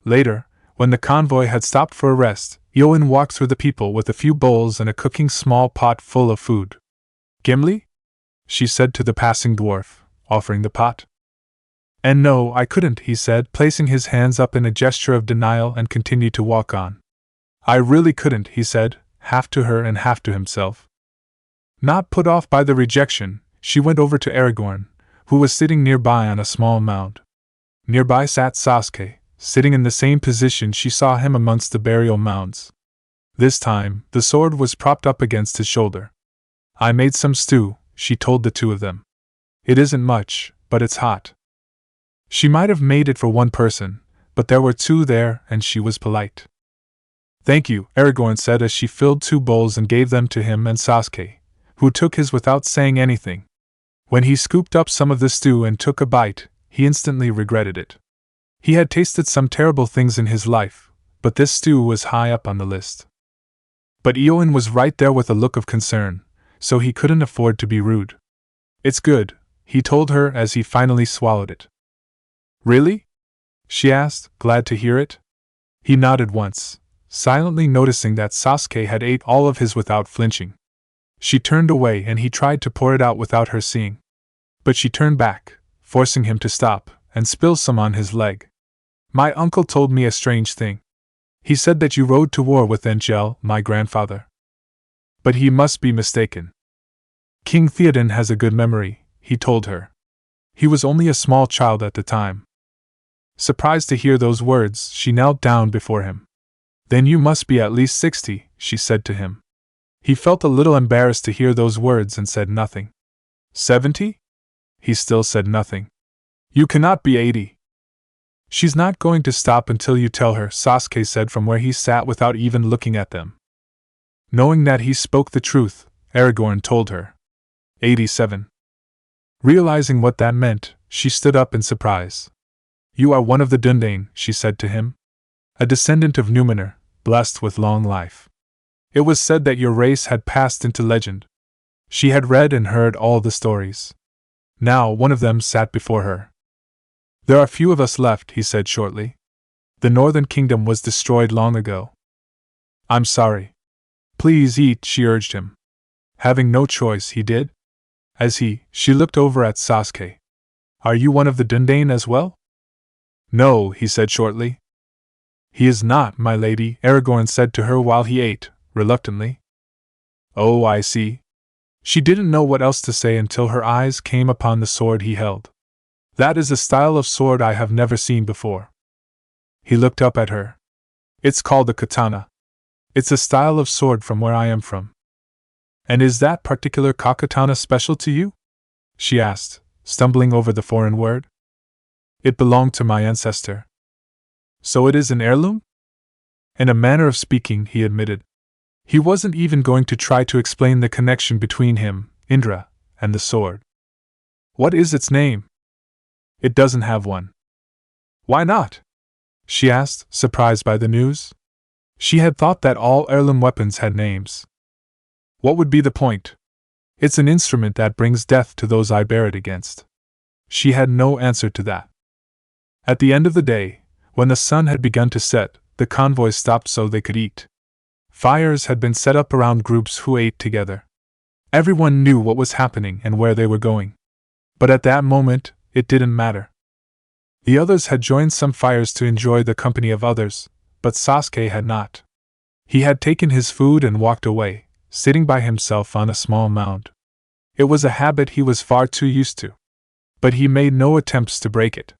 Later, when the convoy had stopped for a rest, Eowyn walked through the people with a few bowls and a cooking small pot full of food. "Gimli?" she said to the passing dwarf, offering the pot. "And no, I couldn't," he said, placing his hands up in a gesture of denial and continued to walk on. "I really couldn't," he said, half to her and half to himself. Not put off by the rejection, she went over to Aragorn, who was sitting nearby on a small mound. Nearby sat Sasuke, sitting in the same position she saw him amongst the burial mounds. This time, the sword was propped up against his shoulder. "I made some stew," she told the two of them. "It isn't much, but it's hot." She might have made it for one person, but there were two there, and she was polite. "Thank you," Aragorn said as she filled 2 bowls and gave them to him and Sasuke, who took his without saying anything. When he scooped up some of the stew and took a bite, he instantly regretted it. He had tasted some terrible things in his life, but this stew was high up on the list. But Eowyn was right there with a look of concern, so he couldn't afford to be rude. "It's good," he told her as he finally swallowed it. "Really?" she asked, glad to hear it. He nodded once, silently noticing that Sasuke had ate all of his without flinching. She turned away and he tried to pour it out without her seeing. But she turned back, forcing him to stop, and spill some on his leg. "My uncle told me a strange thing. He said that you rode to war with Angel, my grandfather. But he must be mistaken. King Theoden has a good memory," he told her. "He was only a small child at the time." Surprised to hear those words, she knelt down before him. "Then you must be at least 60, she said to him. He felt a little embarrassed to hear those words and said nothing. 70? He still said nothing. "You cannot be 80. "She's not going to stop until you tell her," Sasuke said from where he sat without even looking at them. Knowing that he spoke the truth, Aragorn told her. 87. Realizing what that meant, she stood up in surprise. "You are one of the Dúnedain," she said to him. "A descendant of Númenor, blessed with long life. It was said that your race had passed into legend." She had read and heard all the stories. Now one of them sat before her. "There are few of us left," he said shortly. "The Northern Kingdom was destroyed long ago." "I'm sorry." "Please eat," she urged him. Having no choice, he did. She looked over at Sasuke. "Are you one of the Dúnedain as well?" "No," he said shortly. "He is not, my lady," Aragorn said to her while he ate, reluctantly. "Oh, I see." She didn't know what else to say until her eyes came upon the sword he held. "That is a style of sword I have never seen before." He looked up at her. "It's called a katana. It's a style of sword from where I am from." "And is that particular katana special to you?" she asked, stumbling over the foreign word. "It belonged to my ancestor." "So it is an heirloom?" "In a manner of speaking," he admitted. He wasn't even going to try to explain the connection between him, Indra, and the sword. What is its name? It doesn't have one. Why not? She asked, surprised by the news. She had thought that all heirloom weapons had names. What would be the point? It's an instrument that brings death to those I bear it against. She had no answer to that. At the end of the day, when the sun had begun to set, the convoy stopped so they could eat. Fires had been set up around groups who ate together. Everyone knew what was happening and where they were going. But at that moment, it didn't matter. The others had joined some fires to enjoy the company of others, but Sasuke had not. He had taken his food and walked away, sitting by himself on a small mound. It was a habit he was far too used to. But he made no attempts to break it.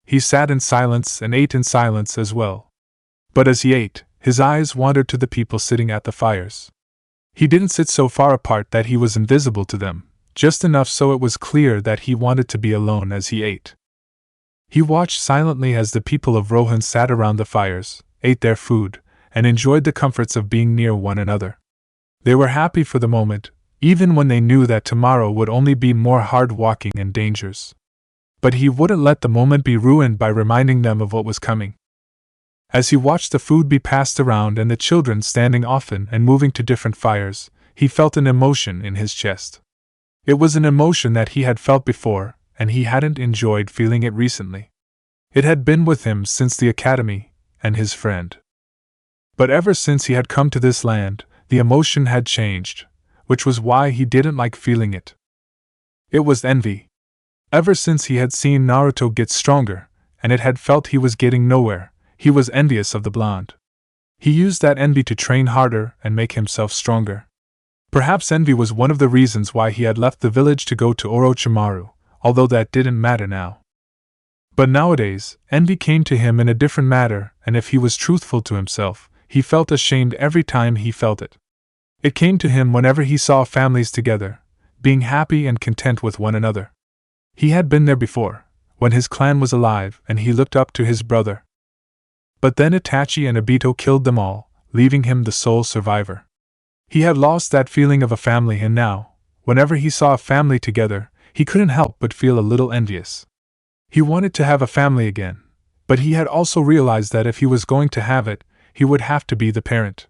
He sat in silence and ate in silence as well. But as he ate, his eyes wandered to the people sitting at the fires. He didn't sit so far apart that he was invisible to them, just enough so it was clear that he wanted to be alone as he ate. He watched silently as the people of Rohan sat around the fires, ate their food, and enjoyed the comforts of being near one another. They were happy for the moment, even when they knew that tomorrow would only be more hard walking and dangers. But he wouldn't let the moment be ruined by reminding them of what was coming. As he watched the food be passed around and the children standing often and moving to different fires, he felt an emotion in his chest. It was an emotion that he had felt before, and he hadn't enjoyed feeling it recently. It had been with him since the academy, and his friend. But ever since he had come to this land, the emotion had changed, which was why he didn't like feeling it. It was envy. Ever since he had seen Naruto get stronger, and it had felt he was getting nowhere, he was envious of the blonde. He used that envy to train harder and make himself stronger. Perhaps envy was one of the reasons why he had left the village to go to Orochimaru, although that didn't matter now. But nowadays, envy came to him in a different matter, and if he was truthful to himself, he felt ashamed every time he felt it. It came to him whenever he saw families together, being happy and content with one another. He had been there before, when his clan was alive and he looked up to his brother. But then Itachi and Obito killed them all, leaving him the sole survivor. He had lost that feeling of a family, and now, whenever he saw a family together, he couldn't help but feel a little envious. He wanted to have a family again, but he had also realized that if he was going to have it, he would have to be the parent.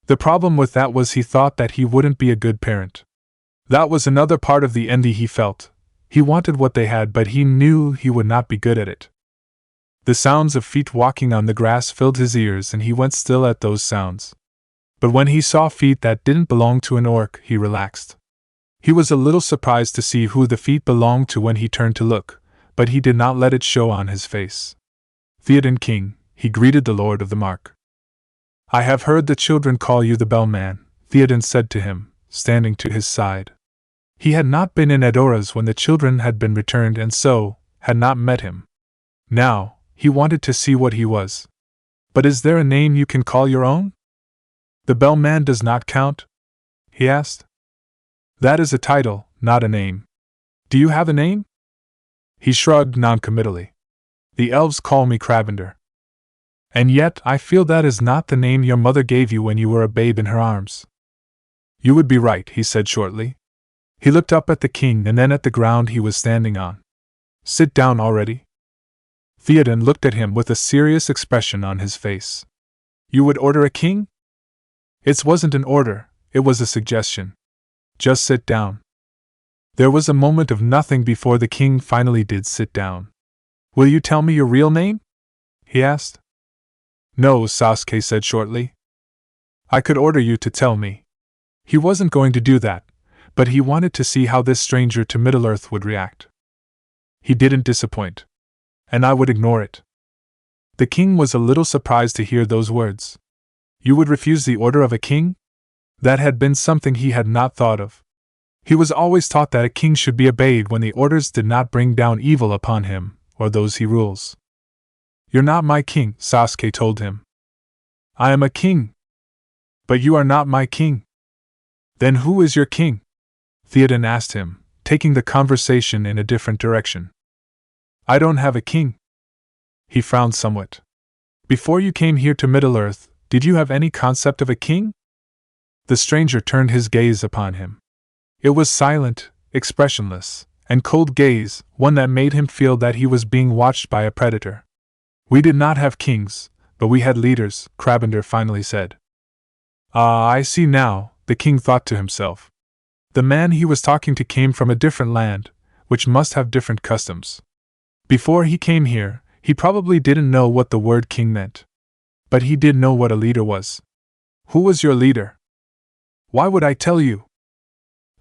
The problem with that was he thought that he wouldn't be a good parent. That was another part of the envy he felt. He wanted what they had, but he knew he would not be good at it. The sounds of feet walking on the grass filled his ears, and he went still at those sounds. But when he saw feet that didn't belong to an orc, he relaxed. He was a little surprised to see who the feet belonged to when he turned to look, but he did not let it show on his face. Theoden King, he greeted the Lord of the Mark. I have heard the children call you the Bellman, Theoden said to him, standing to his side. He had not been in Edoras when the children had been returned and so, had not met him. Now, he wanted to see what he was. But is there a name you can call your own? The Bellman does not count? He asked. That is a title, not a name. Do you have a name? He shrugged noncommittally. The elves call me Cravender. And yet I feel that is not the name your mother gave you when you were a babe in her arms. You would be right, he said shortly. He looked up at the king and then at the ground he was standing on. Sit down already. Theoden looked at him with a serious expression on his face. You would order a king? It wasn't an order, it was a suggestion. Just sit down. There was a moment of nothing before the king finally did sit down. Will you tell me your real name? He asked. No, Sasuke said shortly. I could order you to tell me. He wasn't going to do that, but he wanted to see how this stranger to Middle-earth would react. He didn't disappoint. And I would ignore it. The king was a little surprised to hear those words. You would refuse the order of a king? That had been something he had not thought of. He was always taught that a king should be obeyed when the orders did not bring down evil upon him, or those he rules. You're not my king, Sasuke told him. I am a king. But you are not my king. Then who is your king? Theoden asked him, taking the conversation in a different direction. I don't have a king. He frowned somewhat. Before you came here to Middle-earth, Did you have any concept of a king? The stranger turned his gaze upon him. It was silent, expressionless, and cold gaze, one that made him feel that he was being watched by a predator. We did not have kings, but we had leaders, Krabender finally said. Ah, I see now, the king thought to himself. The man he was talking to came from a different land, which must have different customs. Before he came here, he probably didn't know what the word king meant. But he did know what a leader was. Who was your leader? Why would I tell you?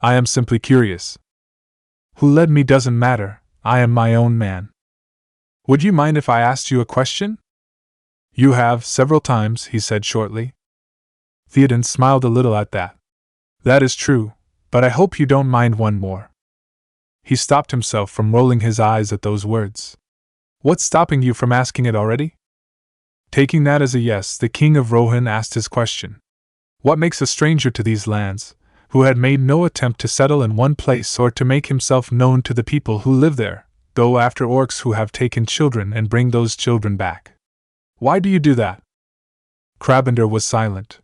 I am simply curious. Who led me doesn't matter, I am my own man. Would you mind if I asked you a question? You have, several times, he said shortly. Theoden smiled a little at that. That is true, but I hope you don't mind one more. He stopped himself from rolling his eyes at those words. What's stopping you from asking it already? Taking that as a yes, the king of Rohan asked his question. What makes a stranger to these lands, who had made no attempt to settle in one place or to make himself known to the people who live there, go after orcs who have taken children and bring those children back? Why do you do that? Krabender was silent.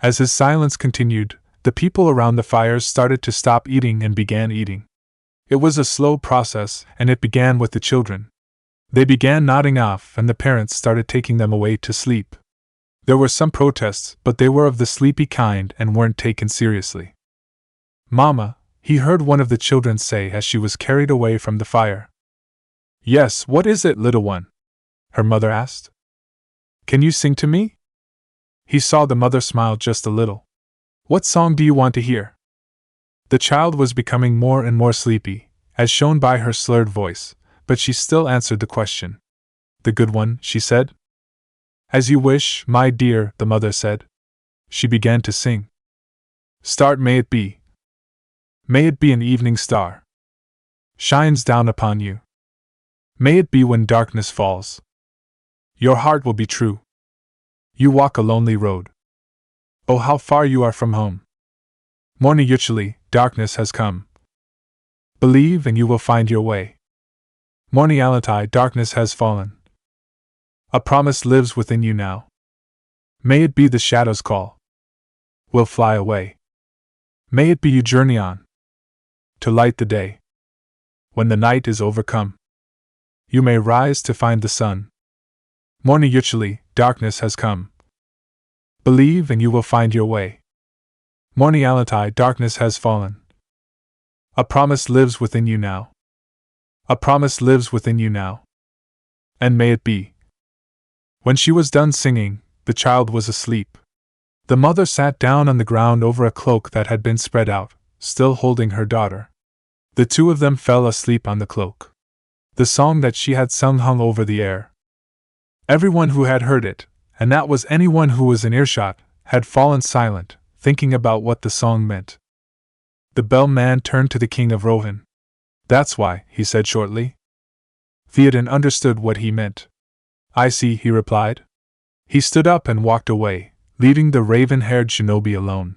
As his silence continued, the people around the fires started to stop eating and began eating. It was a slow process, and it began with the children. They began nodding off, and the parents started taking them away to sleep. There were some protests, but they were of the sleepy kind and weren't taken seriously. Mama, he heard one of the children say as she was carried away from the fire. Yes, what is it, little one? Her mother asked. Can you sing to me? He saw the mother smile just a little. What song do you want to hear? The child was becoming more and more sleepy, as shown by her slurred voice, but she still answered the question. The good one, she said. As you wish, my dear, the mother said. She began to sing. Start may it be. May it be an evening star. Shines down upon you. May it be when darkness falls. Your heart will be true. You walk a lonely road. Oh, how far you are from home. Morning uchiha, darkness has come. Believe and you will find your way. Morning alatai, darkness has fallen. A promise lives within you now. May it be the shadow's call. Will fly away. May it be you journey on. To light the day. When the night is overcome. You may rise to find the sun. Morning uchiha, darkness has come. Believe and you will find your way. Morning alatai, darkness has fallen. A promise lives within you now. A promise lives within you now. And may it be. When she was done singing, the child was asleep. The mother sat down on the ground over a cloak that had been spread out, still holding her daughter. The two of them fell asleep on the cloak. The song that she had sung hung over the air. Everyone who had heard it, and that was anyone who was in earshot, had fallen silent, thinking about what the song meant. The bellman turned to the king of Rohan. That's why, he said shortly. Theoden understood what he meant. I see, he replied. He stood up and walked away, leaving the raven-haired shinobi alone.